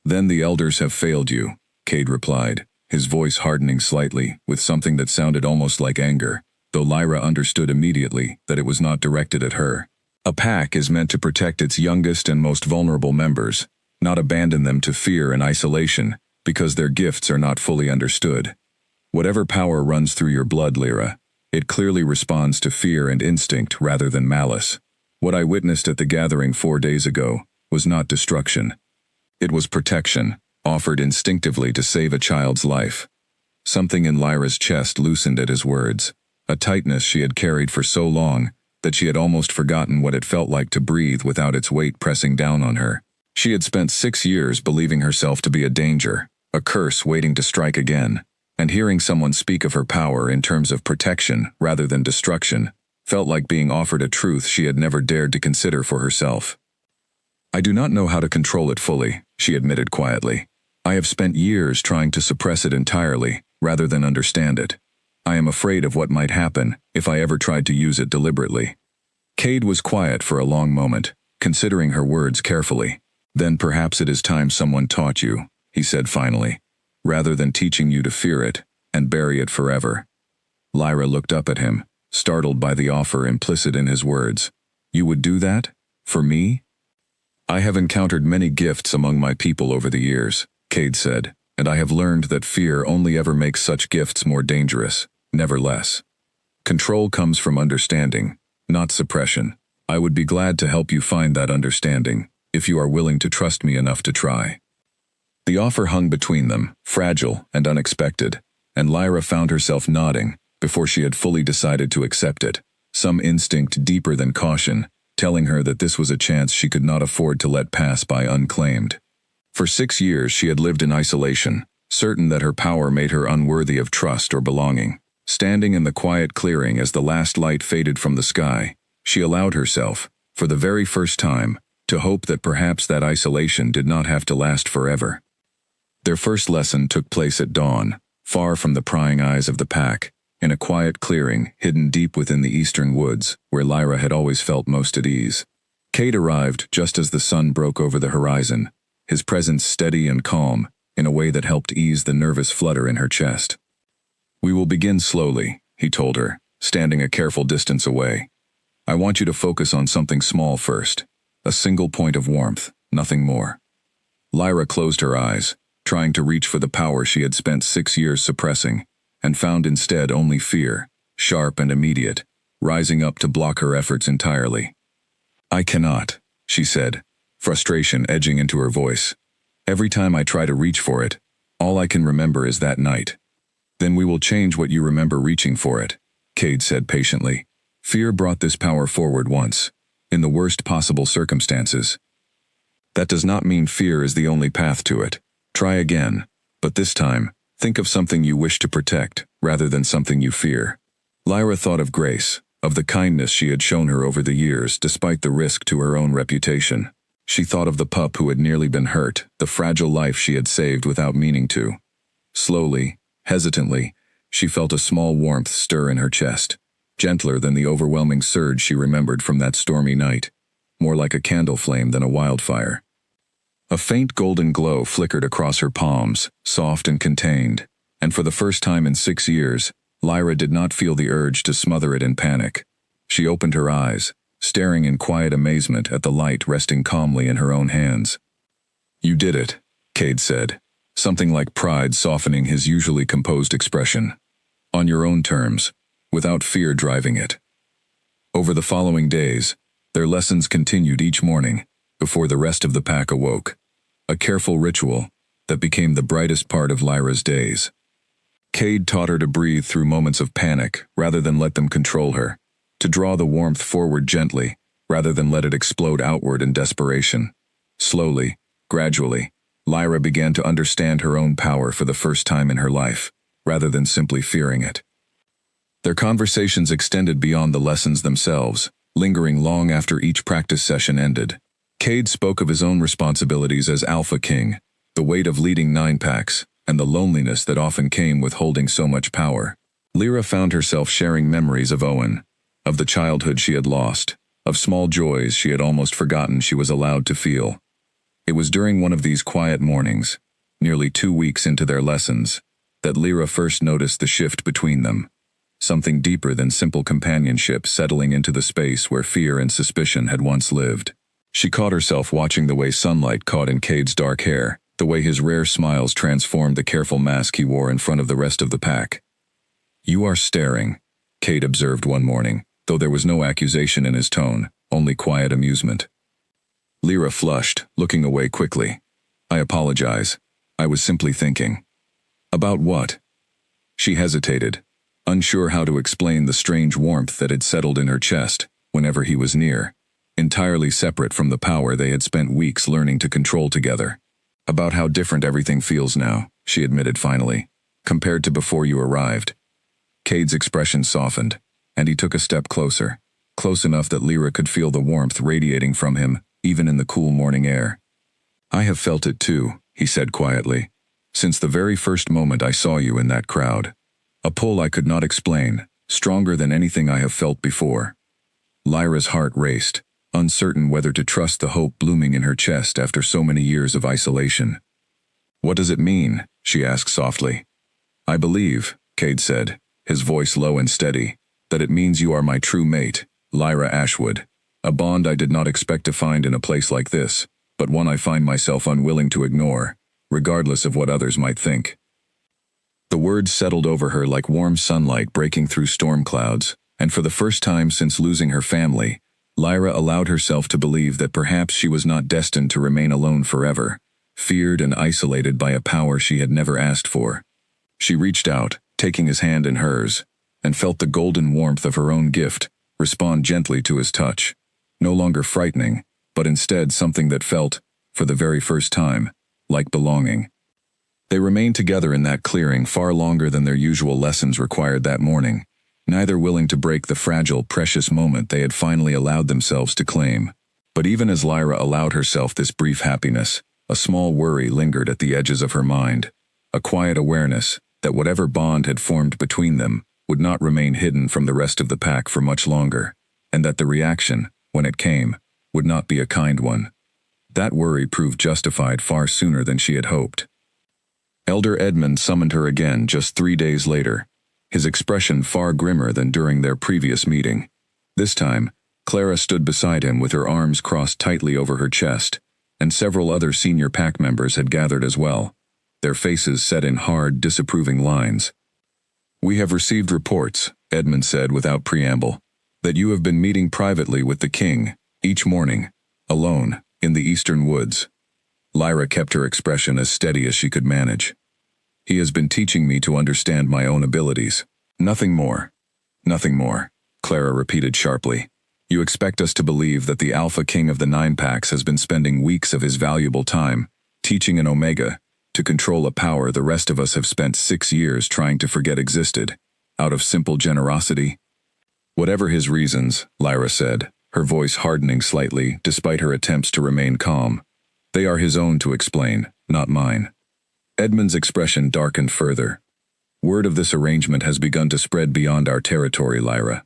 "Then the elders have failed you," Cade replied, his voice hardening slightly with something that sounded almost like anger, though Lyra understood immediately that it was not directed at her. "A pack is meant to protect its youngest and most vulnerable members, not abandon them to fear and isolation because their gifts are not fully understood. Whatever power runs through your blood, Lyra, it clearly responds to fear and instinct rather than malice. What I witnessed at the gathering 4 days ago was not destruction. It was protection, offered instinctively to save a child's life." Something in Lyra's chest loosened at his words, a tightness she had carried for so long that she had almost forgotten what it felt like to breathe without its weight pressing down on her. She had spent 6 years believing herself to be a danger, a curse waiting to strike again, and hearing someone speak of her power in terms of protection rather than destruction felt like being offered a truth she had never dared to consider for herself. "I do not know how to control it fully," she admitted quietly. "I have spent years trying to suppress it entirely, rather than understand it. I am afraid of what might happen if I ever tried to use it deliberately." Cade was quiet for a long moment, considering her words carefully. "Then perhaps it is time someone taught you," he said finally, "rather than teaching you to fear it and bury it forever." Lyra looked up at him, startled by the offer implicit in his words. "You would do that? For me?" "I have encountered many gifts among my people over the years," Cade said, "and I have learned that fear only ever makes such gifts more dangerous, never less. Control comes from understanding, not suppression. I would be glad to help you find that understanding, if you are willing to trust me enough to try." The offer hung between them, fragile and unexpected, and Lyra found herself nodding before she had fully decided to accept it, some instinct deeper than caution, telling her that this was a chance she could not afford to let pass by unclaimed. For 6 years she had lived in isolation, certain that her power made her unworthy of trust or belonging. Standing in the quiet clearing as the last light faded from the sky, she allowed herself, for the very first time, to hope that perhaps that isolation did not have to last forever. Their first lesson took place at dawn, far from the prying eyes of the pack, in a quiet clearing hidden deep within the eastern woods, where Lyra had always felt most at ease. Cade arrived just as the sun broke over the horizon, his presence steady and calm, in a way that helped ease the nervous flutter in her chest. "We will begin slowly," he told her, standing a careful distance away. "I want you to focus on something small first, a single point of warmth, nothing more." Lyra closed her eyes, trying to reach for the power she had spent 6 years suppressing, and found instead only fear, sharp and immediate, rising up to block her efforts entirely. "I cannot," she said, frustration edging into her voice. "Every time I try to reach for it, all I can remember is that night." "Then we will change what you remember reaching for it," Cade said patiently. "Fear brought this power forward once, in the worst possible circumstances. That does not mean fear is the only path to it. Try again, but this time, think of something you wish to protect, rather than something you fear." Lyra thought of Grace, of the kindness she had shown her over the years despite the risk to her own reputation. She thought of the pup who had nearly been hurt, the fragile life she had saved without meaning to. Slowly, hesitantly, she felt a small warmth stir in her chest, gentler than the overwhelming surge she remembered from that stormy night, more like a candle flame than a wildfire. A faint golden glow flickered across her palms, soft and contained, and for the first time in 6 years, Lyra did not feel the urge to smother it in panic. She opened her eyes, staring in quiet amazement at the light resting calmly in her own hands. "You did it," Cade said, something like pride softening his usually composed expression. "On your own terms, without fear driving it. Over the following days, their lessons continued each morning, before the rest of the pack awoke. A careful ritual that became the brightest part of Lyra's days. Cade taught her to breathe through moments of panic rather than let them control her, to draw the warmth forward gently rather than let it explode outward in desperation. Slowly, gradually, Lyra began to understand her own power for the first time in her life, rather than simply fearing it. Their conversations extended beyond the lessons themselves, lingering long after each practice session ended. Cade spoke of his own responsibilities as Alpha King, the weight of leading 9 packs, and the loneliness that often came with holding so much power. Lyra found herself sharing memories of Owen, of the childhood she had lost, of small joys she had almost forgotten she was allowed to feel. It was during one of these quiet mornings, nearly 2 weeks into their lessons, that Lyra first noticed the shift between them. Something deeper than simple companionship settling into the space where fear and suspicion had once lived. She caught herself watching the way sunlight caught in Cade's dark hair, the way his rare smiles transformed the careful mask he wore in front of the rest of the pack. "You are staring," Cade observed one morning, though there was no accusation in his tone, only quiet amusement. Lyra flushed, looking away quickly. "I apologize. I was simply thinking." "About what?" She hesitated, unsure how to explain the strange warmth that had settled in her chest whenever he was near, entirely separate from the power they had spent weeks learning to control together. "About how different everything feels now," she admitted finally, "compared to before you arrived." Cade's expression softened, and he took a step closer, close enough that Lyra could feel the warmth radiating from him, even in the cool morning air. "I have felt it too," he said quietly, "since the very first moment I saw you in that crowd. A pull I could not explain, stronger than anything I have felt before." Lyra's heart raced, uncertain whether to trust the hope blooming in her chest after so many years of isolation. "What does it mean?" she asked softly. "I believe," Cade said, his voice low and steady, "that it means you are my true mate, Lyra Ashwood. A bond I did not expect to find in a place like this, but one I find myself unwilling to ignore, regardless of what others might think." The words settled over her like warm sunlight breaking through storm clouds, and for the first time since losing her family, Lyra allowed herself to believe that perhaps she was not destined to remain alone forever, feared and isolated by a power she had never asked for. She reached out, taking his hand in hers, and felt the golden warmth of her own gift respond gently to his touch, no longer frightening, but instead something that felt, for the very first time, like belonging. They remained together in that clearing far longer than their usual lessons required that morning, neither willing to break the fragile, precious moment they had finally allowed themselves to claim. But even as Lyra allowed herself this brief happiness, a small worry lingered at the edges of her mind, a quiet awareness that whatever bond had formed between them would not remain hidden from the rest of the pack for much longer, and that the reaction, when it came, would not be a kind one. That worry proved justified far sooner than she had hoped. Elder Edmund summoned her again just 3 days later, his expression far grimmer than during their previous meeting. This time, Clara stood beside him with her arms crossed tightly over her chest, and several other senior pack members had gathered as well, their faces set in hard, disapproving lines. "We have received reports," Edmund said without preamble, "that you have been meeting privately with the king, each morning, alone, in the eastern woods." Lyra kept her expression as steady as she could manage. "He has been teaching me to understand my own abilities. Nothing more." "Nothing more," Clara repeated sharply. "You expect us to believe that the Alpha King of the 9 packs has been spending weeks of his valuable time, teaching an Omega, to control a power the rest of us have spent 6 years trying to forget existed, out of simple generosity?" "Whatever his reasons," Lyra said, her voice hardening slightly despite her attempts to remain calm, "they are his own to explain, not mine." Edmund's expression darkened further. "Word of this arrangement has begun to spread beyond our territory, Lyra.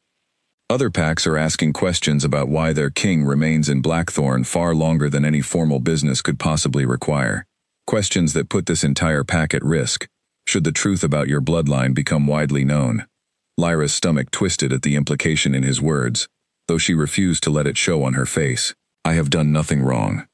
Other packs are asking questions about why their king remains in Blackthorn far longer than any formal business could possibly require. Questions that put this entire pack at risk, should the truth about your bloodline become widely known." Lyra's stomach twisted at the implication in his words, though she refused to let it show on her face. "I have done nothing wrong."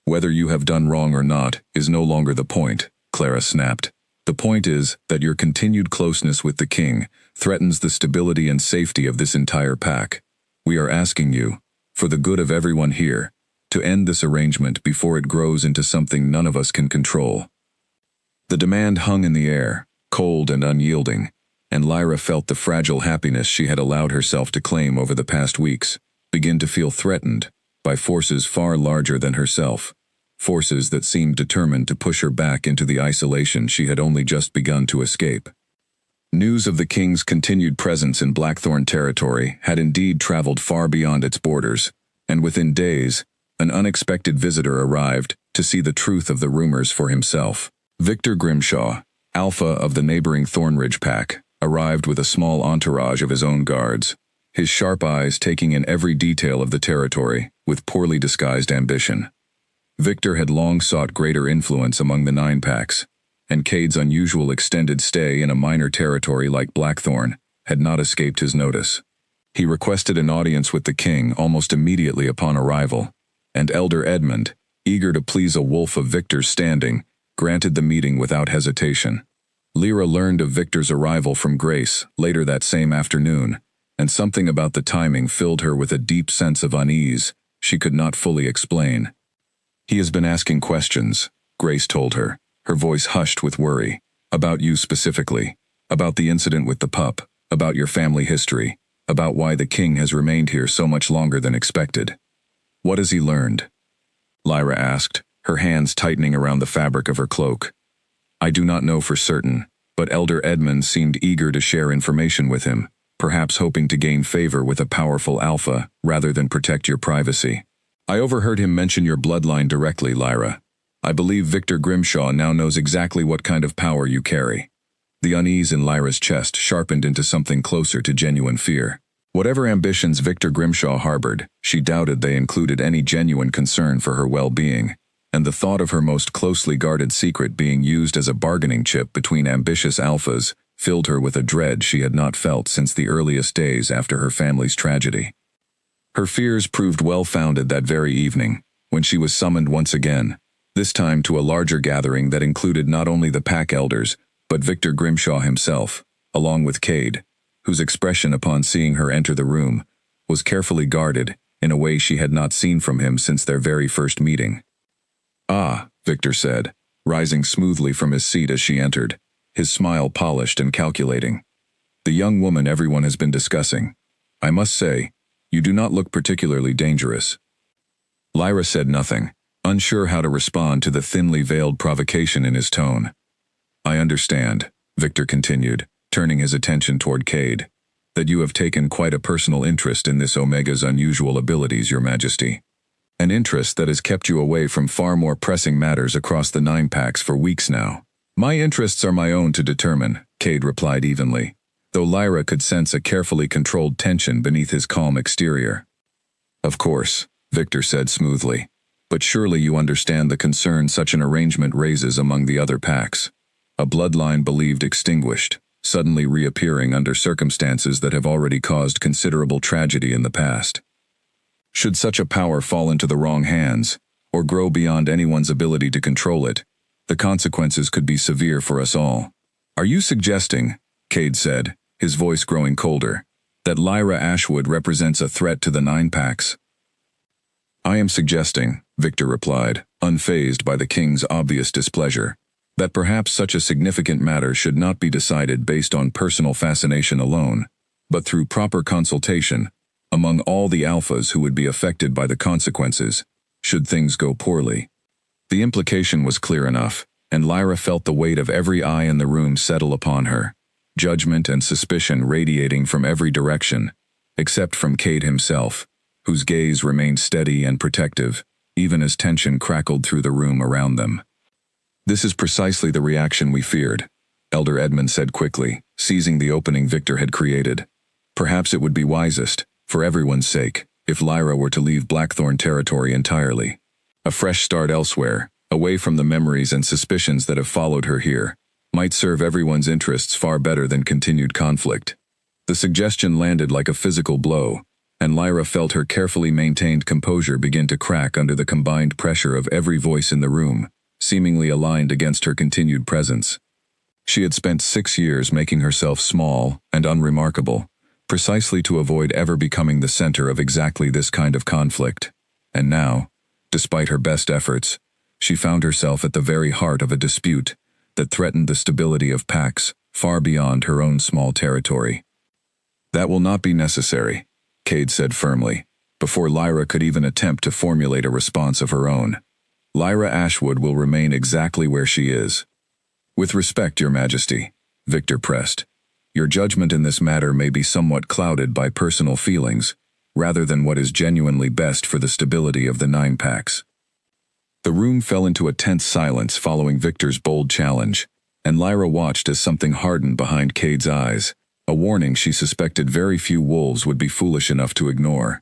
"Whether you have done wrong or not is no longer the point," Clara snapped. "The point is that your continued closeness with the king threatens the stability and safety of this entire pack. We are asking you, for the good of everyone here, to end this arrangement before it grows into something none of us can control." The demand hung in the air, cold and unyielding, and Lyra felt the fragile happiness she had allowed herself to claim over the past weeks begin to feel threatened by forces far larger than herself, forces that seemed determined to push her back into the isolation she had only just begun to escape. News of the king's continued presence in Blackthorn territory had indeed traveled far beyond its borders, and within days, an unexpected visitor arrived to see the truth of the rumors for himself. Victor Grimshaw, alpha of the neighboring Thornridge pack, arrived with a small entourage of his own guards, his sharp eyes taking in every detail of the territory with poorly disguised ambition. Victor had long sought greater influence among the Nine Packs, and Cade's unusual extended stay in a minor territory like Blackthorn had not escaped his notice. He requested an audience with the king almost immediately upon arrival, and Elder Edmund, eager to please a wolf of Victor's standing, granted the meeting without hesitation. Lyra learned of Victor's arrival from Grace later that same afternoon, and something about the timing filled her with a deep sense of unease she could not fully explain. "He has been asking questions," Grace told her, her voice hushed with worry. "About you specifically, about the incident with the pup, about your family history, about why the king has remained here so much longer than expected." "What has he learned?" Lyra asked, her hands tightening around the fabric of her cloak. "I do not know for certain, but Elder Edmund seemed eager to share information with him, perhaps hoping to gain favor with a powerful alpha rather than protect your privacy. I overheard him mention your bloodline directly, Lyra. I believe Victor Grimshaw now knows exactly what kind of power you carry." The unease in Lyra's chest sharpened into something closer to genuine fear. Whatever ambitions Victor Grimshaw harbored, she doubted they included any genuine concern for her well-being, and the thought of her most closely guarded secret being used as a bargaining chip between ambitious alphas filled her with a dread she had not felt since the earliest days after her family's tragedy. Her fears proved well-founded that very evening, when she was summoned once again, this time to a larger gathering that included not only the pack elders, but Victor Grimshaw himself, along with Cade, whose expression upon seeing her enter the room was carefully guarded in a way she had not seen from him since their very first meeting. "Ah," Victor said, rising smoothly from his seat as she entered, his smile polished and calculating. "The young woman everyone has been discussing. I must say, you do not look particularly dangerous." Lyra said nothing, unsure how to respond to the thinly veiled provocation in his tone. "I understand," Victor continued, turning his attention toward Cade, "that you have taken quite a personal interest in this Omega's unusual abilities, Your Majesty. An interest that has kept you away from far more pressing matters across the Nine Packs for weeks now." "My interests are my own to determine," Cade replied evenly, though Lyra could sense a carefully controlled tension beneath his calm exterior. "Of course," Victor said smoothly, "but surely you understand the concern such an arrangement raises among the other packs. A bloodline believed extinguished, suddenly reappearing under circumstances that have already caused considerable tragedy in the past. Should such a power fall into the wrong hands, or grow beyond anyone's ability to control it, the consequences could be severe for us all." "Are you suggesting," Cade said, his voice growing colder, "that Lyra Ashwood represents a threat to the Nine Packs?" "I am suggesting," Victor replied, unfazed by the king's obvious displeasure, "that perhaps such a significant matter should not be decided based on personal fascination alone, but through proper consultation among all the alphas who would be affected by the consequences, should things go poorly." The implication was clear enough, and Lyra felt the weight of every eye in the room settle upon her, judgment and suspicion radiating from every direction, except from Cade himself, whose gaze remained steady and protective, even as tension crackled through the room around them. "This is precisely the reaction we feared," Elder Edmund said quickly, seizing the opening Victor had created. "Perhaps it would be wisest, for everyone's sake, if Lyra were to leave Blackthorn territory entirely. A fresh start elsewhere, away from the memories and suspicions that have followed her here, might serve everyone's interests far better than continued conflict." The suggestion landed like a physical blow, and Lyra felt her carefully maintained composure begin to crack under the combined pressure of every voice in the room, seemingly aligned against her continued presence. She had spent 6 years making herself small and unremarkable, precisely to avoid ever becoming the center of exactly this kind of conflict. And now, despite her best efforts, she found herself at the very heart of a dispute that threatened the stability of packs far beyond her own small territory. "That will not be necessary," Cade said firmly, before Lyra could even attempt to formulate a response of her own. "Lyra Ashwood will remain exactly where she is." "With respect, Your Majesty," Victor pressed, "your judgment in this matter may be somewhat clouded by personal feelings, rather than what is genuinely best for the stability of the 9 packs." The room fell into a tense silence following Victor's bold challenge, and Lyra watched as something hardened behind Cade's eyes, a warning she suspected very few wolves would be foolish enough to ignore.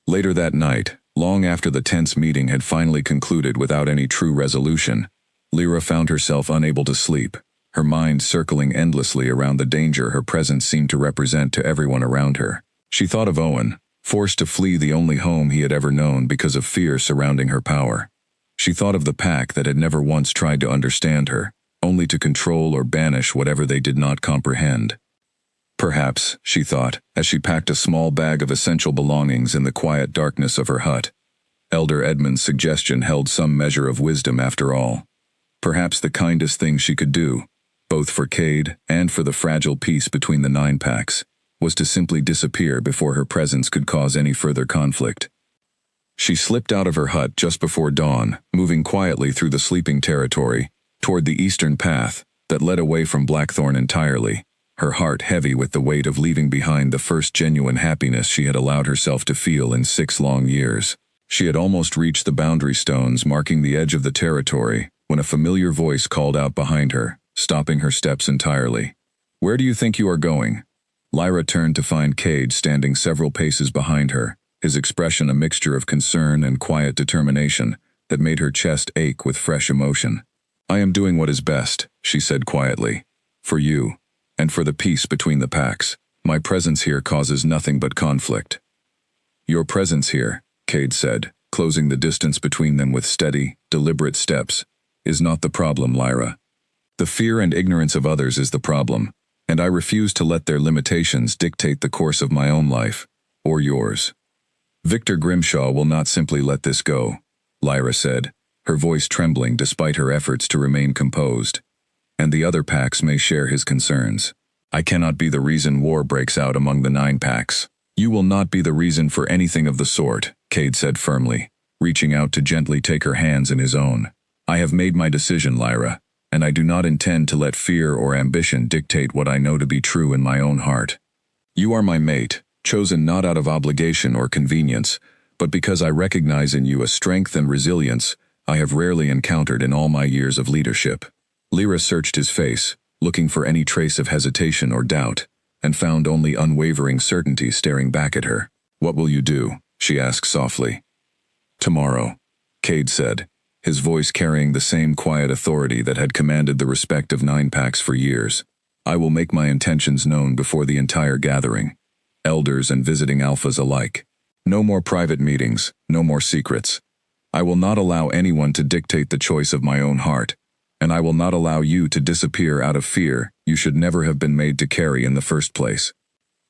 Later that night, long after the tense meeting had finally concluded without any true resolution, Lyra found herself unable to sleep, her mind circling endlessly around the danger her presence seemed to represent to everyone around her. She thought of Owen, forced to flee the only home he had ever known because of fear surrounding her power. She thought of the pack that had never once tried to understand her, only to control or banish whatever they did not comprehend. Perhaps, she thought, as she packed a small bag of essential belongings in the quiet darkness of her hut, Elder Edmund's suggestion held some measure of wisdom after all. Perhaps the kindest thing she could do, both for Cade and for the fragile peace between the 9 packs, was to simply disappear before her presence could cause any further conflict. She slipped out of her hut just before dawn, moving quietly through the sleeping territory, toward the eastern path that led away from Blackthorn entirely, her heart heavy with the weight of leaving behind the first genuine happiness she had allowed herself to feel in 6 long years. She had almost reached the boundary stones marking the edge of the territory when a familiar voice called out behind her, stopping her steps entirely. "Where do you think you are going?" Lyra turned to find Cade standing several paces behind her, his expression a mixture of concern and quiet determination that made her chest ache with fresh emotion. "I am doing what is best," she said quietly. "For you, and for the peace between the packs. My presence here causes nothing but conflict." "Your presence here," Cade said, closing the distance between them with steady, deliberate steps, "is not the problem, Lyra. The fear and ignorance of others is the problem, and I refuse to let their limitations dictate the course of my own life, or yours. Victor Grimshaw will not simply let this go," Lyra said, her voice trembling despite her efforts to remain composed. "And the other packs may share his concerns. I cannot be the reason war breaks out among the 9 packs. You will not be the reason for anything of the sort," Cade said firmly, reaching out to gently take her hands in his own. "I have made my decision, Lyra, and I do not intend to let fear or ambition dictate what I know to be true in my own heart. You are my mate, chosen not out of obligation or convenience, but because I recognize in you a strength and resilience I have rarely encountered in all my years of leadership." Lyra searched his face, looking for any trace of hesitation or doubt, and found only unwavering certainty staring back at her. "What will you do?" she asked softly. "Tomorrow," Cade said, his voice carrying the same quiet authority that had commanded the respect of 9 packs for years. "I will make my intentions known before the entire gathering, elders and visiting alphas alike. No more private meetings, no more secrets. I will not allow anyone to dictate the choice of my own heart, and I will not allow you to disappear out of fear you should never have been made to carry in the first place."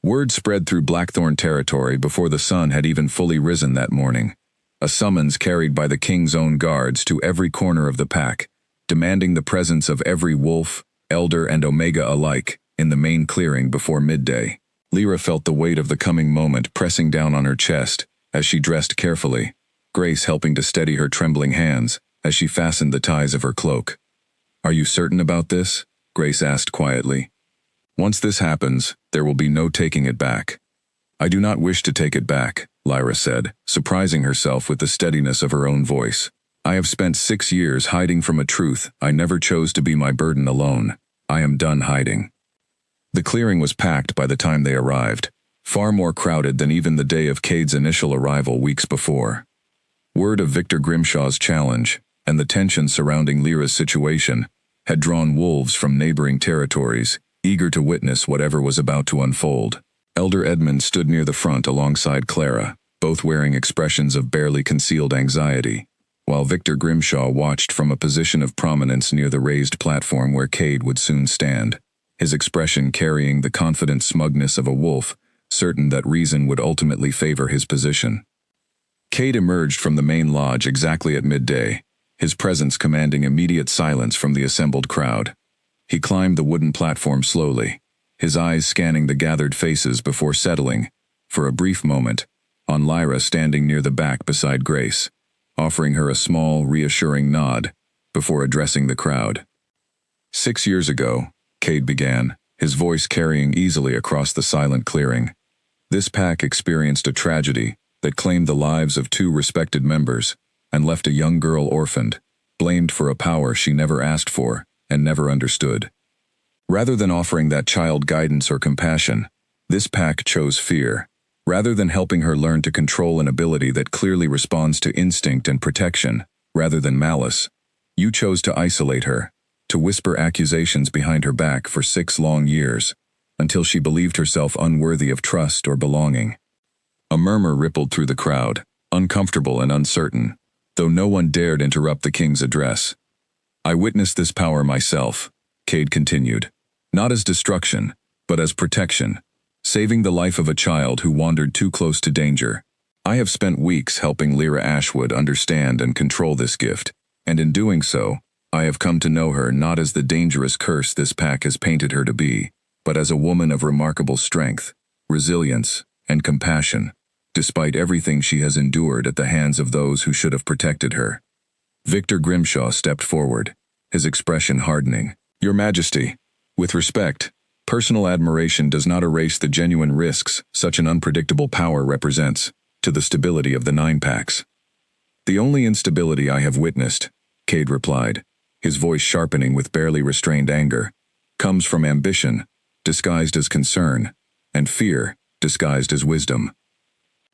Word spread through Blackthorn territory before the sun had even fully risen that morning, a summons carried by the king's own guards to every corner of the pack, demanding the presence of every wolf, elder and omega alike, in the main clearing before midday. Lyra felt the weight of the coming moment pressing down on her chest as she dressed carefully, Grace helping to steady her trembling hands as she fastened the ties of her cloak. "Are you certain about this?" Grace asked quietly. "Once this happens, there will be no taking it back." "I do not wish to take it back," Lyra said, surprising herself with the steadiness of her own voice. "I have spent 6 years hiding from a truth I never chose to be my burden alone. I am done hiding." The clearing was packed by the time they arrived, far more crowded than even the day of Cade's initial arrival weeks before. Word of Victor Grimshaw's challenge, and the tension surrounding Lyra's situation, had drawn wolves from neighboring territories, eager to witness whatever was about to unfold. Elder Edmund stood near the front alongside Clara, both wearing expressions of barely concealed anxiety, while Victor Grimshaw watched from a position of prominence near the raised platform where Cade would soon stand, his expression carrying the confident smugness of a wolf, certain that reason would ultimately favor his position. Cade emerged from the main lodge exactly at midday, his presence commanding immediate silence from the assembled crowd. He climbed the wooden platform slowly, his eyes scanning the gathered faces before settling, for a brief moment, on Lyra standing near the back beside Grace, offering her a small, reassuring nod before addressing the crowd. 6 years ago, Cade began, his voice carrying easily across the silent clearing. This pack experienced a tragedy that claimed the lives of 2 respected members and left a young girl orphaned, blamed for a power she never asked for and never understood. Rather than offering that child guidance or compassion, this pack chose fear. Rather than helping her learn to control an ability that clearly responds to instinct and protection, rather than malice, you chose to isolate her, to whisper accusations behind her back for 6 long years, until she believed herself unworthy of trust or belonging. A murmur rippled through the crowd, uncomfortable and uncertain, though no one dared interrupt the king's address. I witnessed this power myself, Cade continued, not as destruction, but as protection, saving the life of a child who wandered too close to danger. I have spent weeks helping Lyra Ashwood understand and control this gift, and in doing so, I have come to know her not as the dangerous curse this pack has painted her to be, but as a woman of remarkable strength, resilience, and compassion, despite everything she has endured at the hands of those who should have protected her. Victor Grimshaw stepped forward, his expression hardening. Your Majesty, with respect, personal admiration does not erase the genuine risks such an unpredictable power represents to the stability of the 9 packs. The only instability I have witnessed, Cade replied, his voice sharpening with barely restrained anger, comes from ambition, disguised as concern, and fear, disguised as wisdom.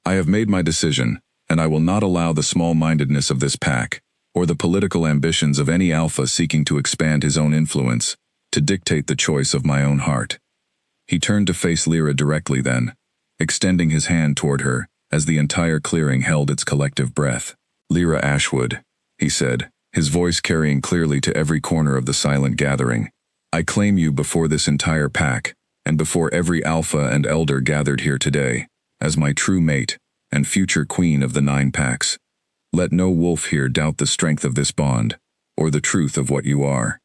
I have made my decision, and I will not allow the small-mindedness of this pack, or the political ambitions of any alpha seeking to expand his own influence, to dictate the choice of my own heart. He turned to face Lyra directly then, extending his hand toward her as the entire clearing held its collective breath. Lyra Ashwood, he said, his voice carrying clearly to every corner of the silent gathering. I claim you before this entire pack, and before every alpha and elder gathered here today, as my true mate and future queen of the 9 packs. Let no wolf here doubt the strength of this bond, or the truth of what you are.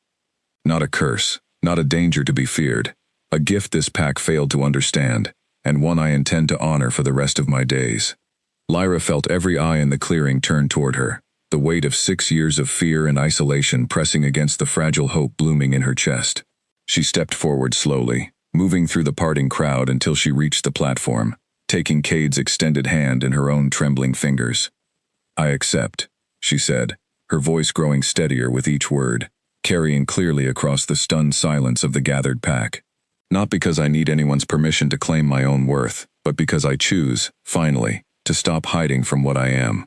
Not a curse, not a danger to be feared, a gift this pack failed to understand, and one I intend to honor for the rest of my days. Lyra felt every eye in the clearing turn toward her, the weight of 6 years of fear and isolation pressing against the fragile hope blooming in her chest. She stepped forward slowly, moving through the parting crowd until she reached the platform, taking Cade's extended hand in her own trembling fingers. I accept, she said, her voice growing steadier with each word, carrying clearly across the stunned silence of the gathered pack. Not because I need anyone's permission to claim my own worth, but because I choose, finally, to stop hiding from what I am.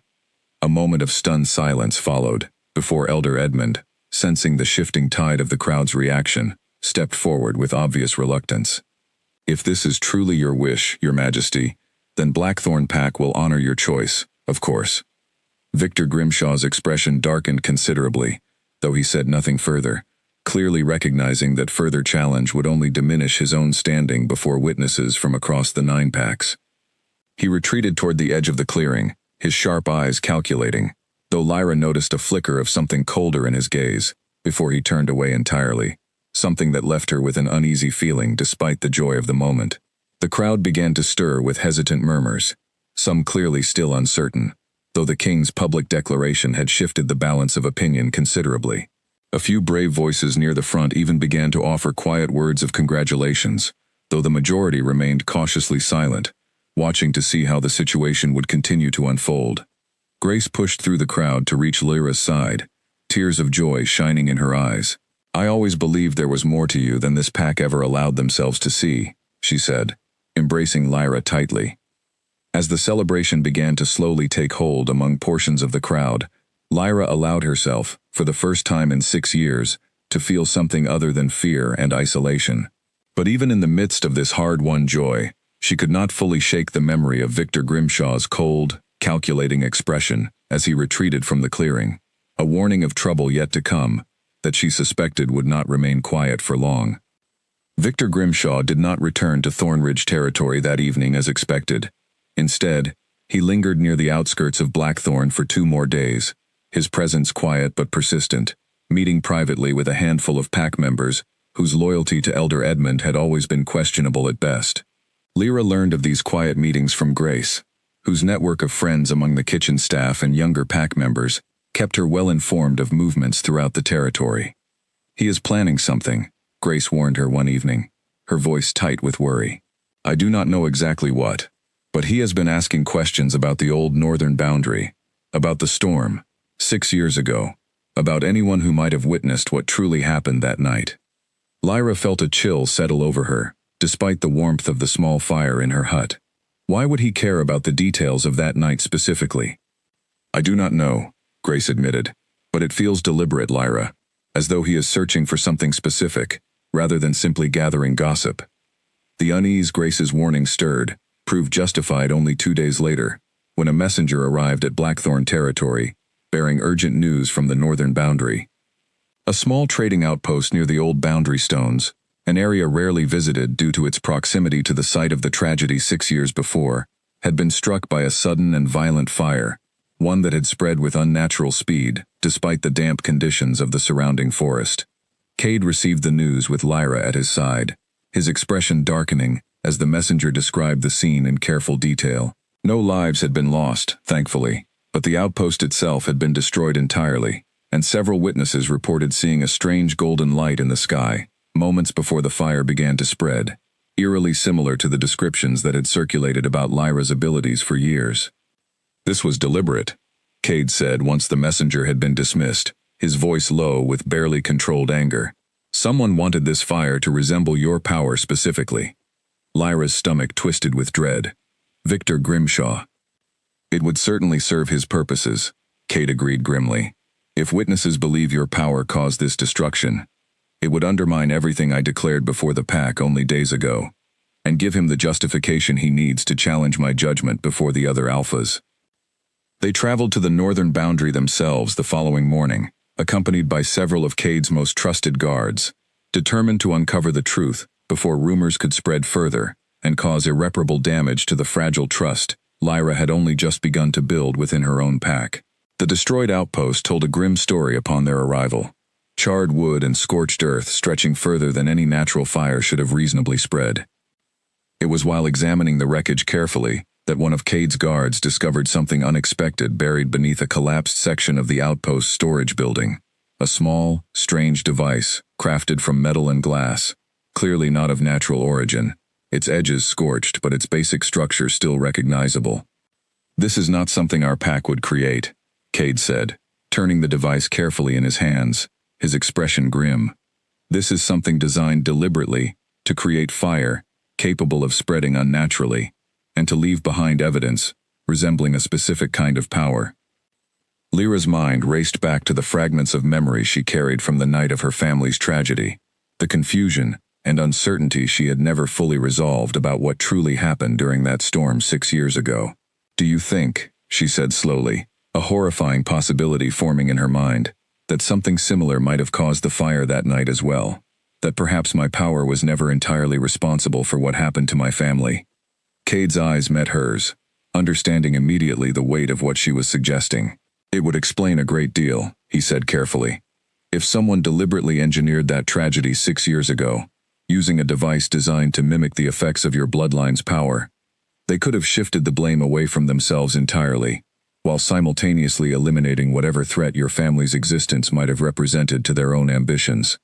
A moment of stunned silence followed, before Elder Edmund, sensing the shifting tide of the crowd's reaction, stepped forward with obvious reluctance. If this is truly your wish, Your Majesty, then Blackthorn Pack will honor your choice, of course. Victor Grimshaw's expression darkened considerably, though he said nothing further, clearly recognizing that further challenge would only diminish his own standing before witnesses from across the 9 packs. He retreated toward the edge of the clearing, his sharp eyes calculating, though Lyra noticed a flicker of something colder in his gaze, before he turned away entirely, something that left her with an uneasy feeling despite the joy of the moment. The crowd began to stir with hesitant murmurs, some clearly still uncertain, though the king's public declaration had shifted the balance of opinion considerably. A few brave voices near the front even began to offer quiet words of congratulations, though the majority remained cautiously silent, watching to see how the situation would continue to unfold. Grace pushed through the crowd to reach Lyra's side, tears of joy shining in her eyes. I always believed there was more to you than this pack ever allowed themselves to see, she said, embracing Lyra tightly. As the celebration began to slowly take hold among portions of the crowd, Lyra allowed herself, for the first time in 6 years, to feel something other than fear and isolation. But even in the midst of this hard-won joy, she could not fully shake the memory of Victor Grimshaw's cold, calculating expression as he retreated from the clearing, a warning of trouble yet to come that she suspected would not remain quiet for long. Victor Grimshaw did not return to Thornridge territory that evening as expected. Instead, he lingered near the outskirts of Blackthorn for 2 more days, his presence quiet but persistent, meeting privately with a handful of pack members whose loyalty to Elder Edmund had always been questionable at best. Lyra learned of these quiet meetings from Grace, whose network of friends among the kitchen staff and younger pack members kept her well informed of movements throughout the territory. "He is planning something," Grace warned her one evening, her voice tight with worry. "I do not know exactly what, but he has been asking questions about the old northern boundary, about the storm, 6 years ago, about anyone who might have witnessed what truly happened that night." Lyra felt a chill settle over her, despite the warmth of the small fire in her hut. Why would he care about the details of that night specifically? "I do not know," Grace admitted, "but it feels deliberate, Lyra, as though he is searching for something specific, rather than simply gathering gossip." The unease Grace's warning stirred proved justified only 2 days later, when a messenger arrived at Blackthorn territory, bearing urgent news from the northern boundary. A small trading outpost near the old boundary stones, an area rarely visited due to its proximity to the site of the tragedy 6 years before, had been struck by a sudden and violent fire, one that had spread with unnatural speed, despite the damp conditions of the surrounding forest. Cade received the news with Lyra at his side, his expression darkening as the messenger described the scene in careful detail. No lives had been lost, thankfully, but the outpost itself had been destroyed entirely, and several witnesses reported seeing a strange golden light in the sky, moments before the fire began to spread, eerily similar to the descriptions that had circulated about Lyra's abilities for years. "This was deliberate," Cade said once the messenger had been dismissed, his voice low with barely controlled anger. "Someone wanted this fire to resemble your power specifically." Lyra's stomach twisted with dread. Victor Grimshaw. "It would certainly serve his purposes," Cade agreed grimly. "If witnesses believe your power caused this destruction, it would undermine everything I declared before the pack only days ago, and give him the justification he needs to challenge my judgment before the other alphas." They traveled to the northern boundary themselves the following morning, accompanied by several of Cade's most trusted guards, determined to uncover the truth before rumors could spread further and cause irreparable damage to the fragile trust Lyra had only just begun to build within her own pack. The destroyed outpost told a grim story upon their arrival, charred wood and scorched earth stretching further than any natural fire should have reasonably spread. It was while examining the wreckage carefully that one of Cade's guards discovered something unexpected buried beneath a collapsed section of the outpost storage building. A small, strange device, crafted from metal and glass, clearly not of natural origin, its edges scorched but its basic structure still recognizable. "This is not something our pack would create," Cade said, turning the device carefully in his hands, his expression grim. "This is something designed deliberately to create fire, capable of spreading unnaturally, and to leave behind evidence resembling a specific kind of power." Lyra's mind raced back to the fragments of memory she carried from the night of her family's tragedy, the confusion and uncertainty she had never fully resolved about what truly happened during that storm 6 years ago. "Do you think," she said slowly, a horrifying possibility forming in her mind, "that something similar might have caused the fire that night as well? That perhaps my power was never entirely responsible for what happened to my family?" Cade's eyes met hers, understanding immediately the weight of what she was suggesting. "It would explain a great deal," he said carefully. "If someone deliberately engineered that tragedy 6 years ago, using a device designed to mimic the effects of your bloodline's power, they could have shifted the blame away from themselves entirely, while simultaneously eliminating whatever threat your family's existence might have represented to their own ambitions."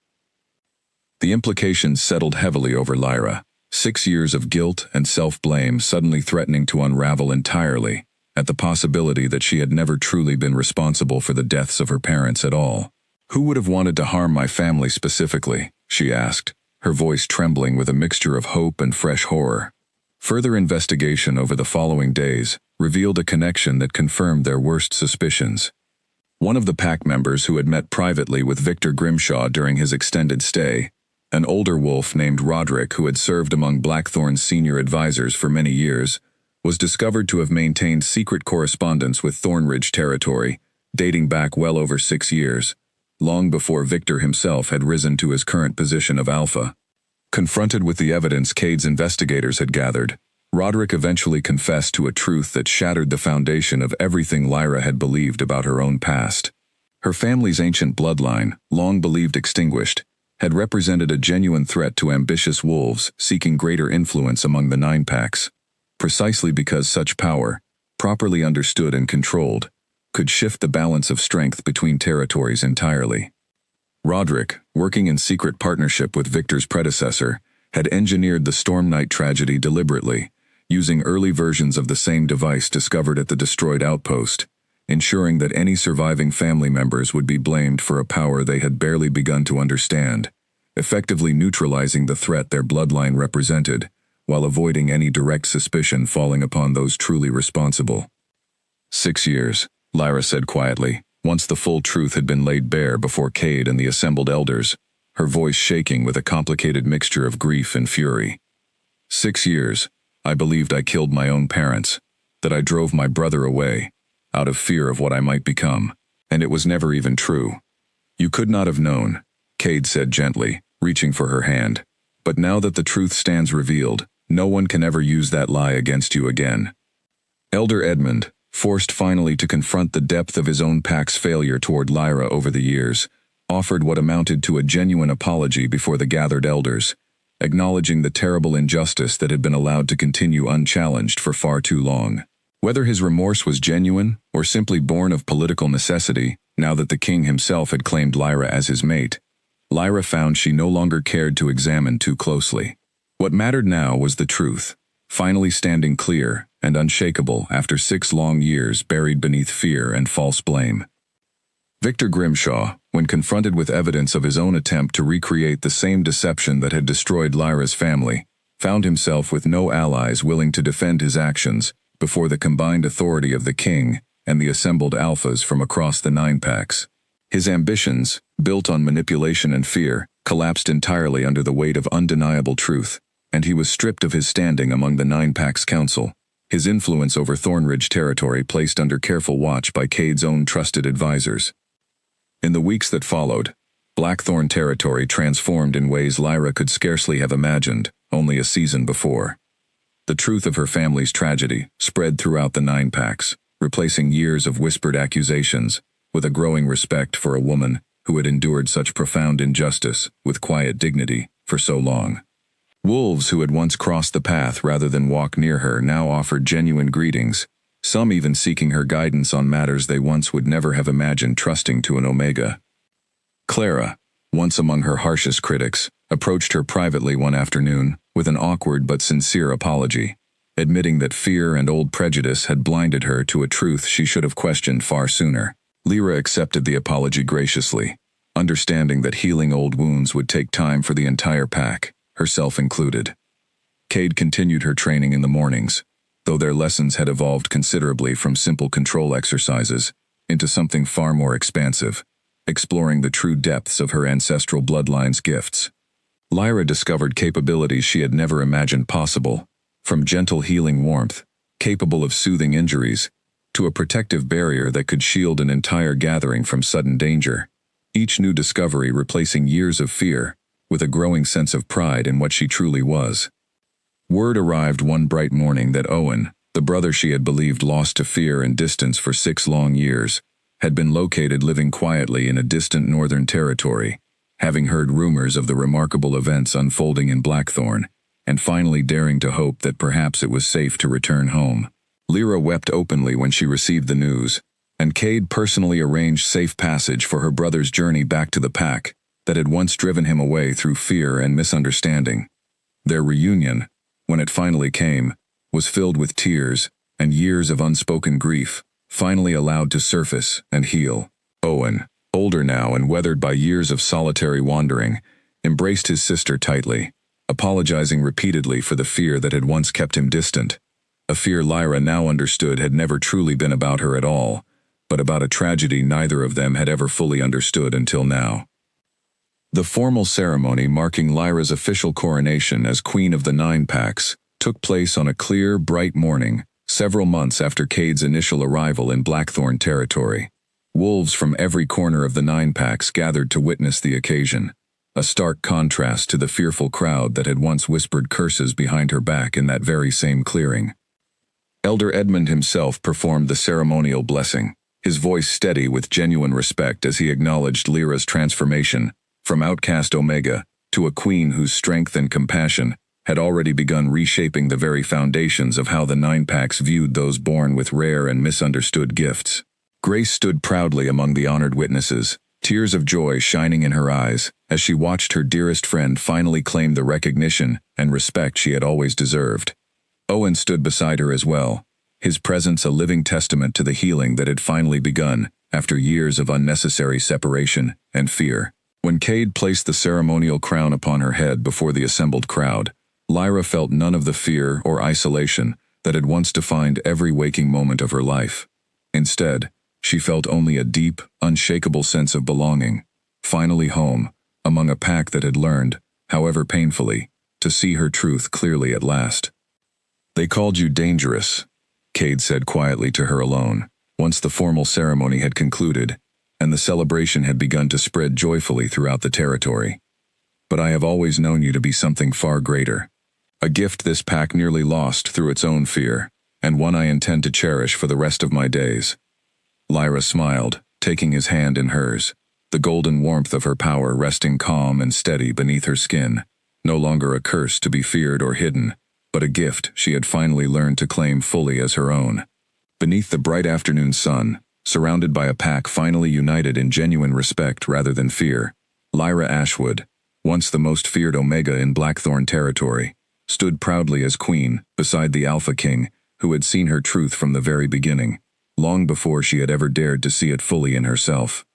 The implications settled heavily over Lyra, 6 years of guilt and self-blame suddenly threatening to unravel entirely at the possibility that she had never truly been responsible for the deaths of her parents at all. "Who would have wanted to harm my family specifically?" she asked, her voice trembling with a mixture of hope and fresh horror. Further investigation over the following days revealed a connection that confirmed their worst suspicions. One of the pack members who had met privately with Victor Grimshaw during his extended stay, an older wolf named Roderick who had served among Blackthorn's senior advisors for many years, was discovered to have maintained secret correspondence with Thornridge territory, dating back well over 6 years, long before Victor himself had risen to his current position of alpha. Confronted with the evidence Cade's investigators had gathered, Roderick eventually confessed to a truth that shattered the foundation of everything Lyra had believed about her own past. Her family's ancient bloodline, long believed extinguished, had represented a genuine threat to ambitious wolves seeking greater influence among the Nine Packs, precisely because such power, properly understood and controlled, could shift the balance of strength between territories entirely. Roderick, working in secret partnership with Victor's predecessor, had engineered the Storm Knight tragedy deliberately, using early versions of the same device discovered at the destroyed outpost, ensuring that any surviving family members would be blamed for a power they had barely begun to understand, effectively neutralizing the threat their bloodline represented, while avoiding any direct suspicion falling upon those truly responsible. 6 years, Lyra said quietly, once the full truth had been laid bare before Cade and the assembled elders, her voice shaking with a complicated mixture of grief and fury. 6 years, I believed I killed my own parents, that I drove my brother away, out of fear of what I might become, and it was never even true. You could not have known, Cade said gently, reaching for her hand, but now that the truth stands revealed, no one can ever use that lie against you again. Elder Edmund, forced finally to confront the depth of his own pack's failure toward Lyra over the years, offered what amounted to a genuine apology before the gathered elders, acknowledging the terrible injustice that had been allowed to continue unchallenged for far too long. Whether his remorse was genuine or simply born of political necessity, now that the king himself had claimed Lyra as his mate, Lyra found she no longer cared to examine too closely. What mattered now was the truth, finally standing clear and unshakable after 6 long years buried beneath fear and false blame. Victor Grimshaw, when confronted with evidence of his own attempt to recreate the same deception that had destroyed Lyra's family, found himself with no allies willing to defend his actions before the combined authority of the king and the assembled alphas from across the Nine Packs. His ambitions, built on manipulation and fear, collapsed entirely under the weight of undeniable truth, and he was stripped of his standing among the Nine Packs' council, his influence over Thornridge territory placed under careful watch by Cade's own trusted advisors. In the weeks that followed, Blackthorn territory transformed in ways Lyra could scarcely have imagined only a season before. The truth of her family's tragedy spread throughout the Nine Packs, replacing years of whispered accusations with a growing respect for a woman who had endured such profound injustice with quiet dignity for so long. Wolves who had once crossed the path rather than walk near her now offered genuine greetings, some even seeking her guidance on matters they once would never have imagined trusting to an Omega. Clara, once among her harshest critics, approached her privately one afternoon with an awkward but sincere apology, admitting that fear and old prejudice had blinded her to a truth she should have questioned far sooner. Lyra accepted the apology graciously, understanding that healing old wounds would take time for the entire pack, herself included. Cade continued her training in the mornings, though their lessons had evolved considerably from simple control exercises into something far more expansive, exploring the true depths of her ancestral bloodline's gifts. Lyra discovered capabilities she had never imagined possible, from gentle healing warmth, capable of soothing injuries, to a protective barrier that could shield an entire gathering from sudden danger, each new discovery replacing years of fear with a growing sense of pride in what she truly was. Word arrived one bright morning that Owen, the brother she had believed lost to fear and distance for 6 long years, had been located living quietly in a distant northern territory, having heard rumors of the remarkable events unfolding in Blackthorn, and finally daring to hope that perhaps it was safe to return home. Lyra wept openly when she received the news, and Cade personally arranged safe passage for her brother's journey back to the pack that had once driven him away through fear and misunderstanding. Their reunion, when it finally came, was filled with tears and years of unspoken grief, finally allowed to surface and heal. Owen, older now and weathered by years of solitary wandering, embraced his sister tightly, apologizing repeatedly for the fear that had once kept him distant, a fear Lyra now understood had never truly been about her at all, but about a tragedy neither of them had ever fully understood until now. The formal ceremony marking Lyra's official coronation as Queen of the Nine Packs took place on a clear, bright morning Several months after Cade's initial arrival in Blackthorn territory, wolves from every corner of the Nine Packs gathered to witness the occasion, a stark contrast to the fearful crowd that had once whispered curses behind her back in that very same clearing. Elder Edmund himself performed the ceremonial blessing, his voice steady with genuine respect as he acknowledged Lyra's transformation from outcast Omega to a queen whose strength and compassion had already begun reshaping the very foundations of how the Nine Packs viewed those born with rare and misunderstood gifts. Grace stood proudly among the honored witnesses, tears of joy shining in her eyes as she watched her dearest friend finally claim the recognition and respect she had always deserved. Owen stood beside her as well, his presence a living testament to the healing that had finally begun after years of unnecessary separation and fear. When Cade placed the ceremonial crown upon her head before the assembled crowd, Lyra felt none of the fear or isolation that had once defined every waking moment of her life. Instead, she felt only a deep, unshakable sense of belonging, finally home, among a pack that had learned, however painfully, to see her truth clearly at last. "They called you dangerous," Cade said quietly to her alone, once the formal ceremony had concluded, and the celebration had begun to spread joyfully throughout the territory. "But I have always known you to be something far greater. A gift this pack nearly lost through its own fear, and one I intend to cherish for the rest of my days." Lyra smiled, taking his hand in hers, the golden warmth of her power resting calm and steady beneath her skin, no longer a curse to be feared or hidden, but a gift she had finally learned to claim fully as her own. Beneath the bright afternoon sun, surrounded by a pack finally united in genuine respect rather than fear, Lyra Ashwood, once the most feared Omega in Blackthorn territory, stood proudly as queen beside the Alpha King who had seen her truth from the very beginning, long before she had ever dared to see it fully in herself.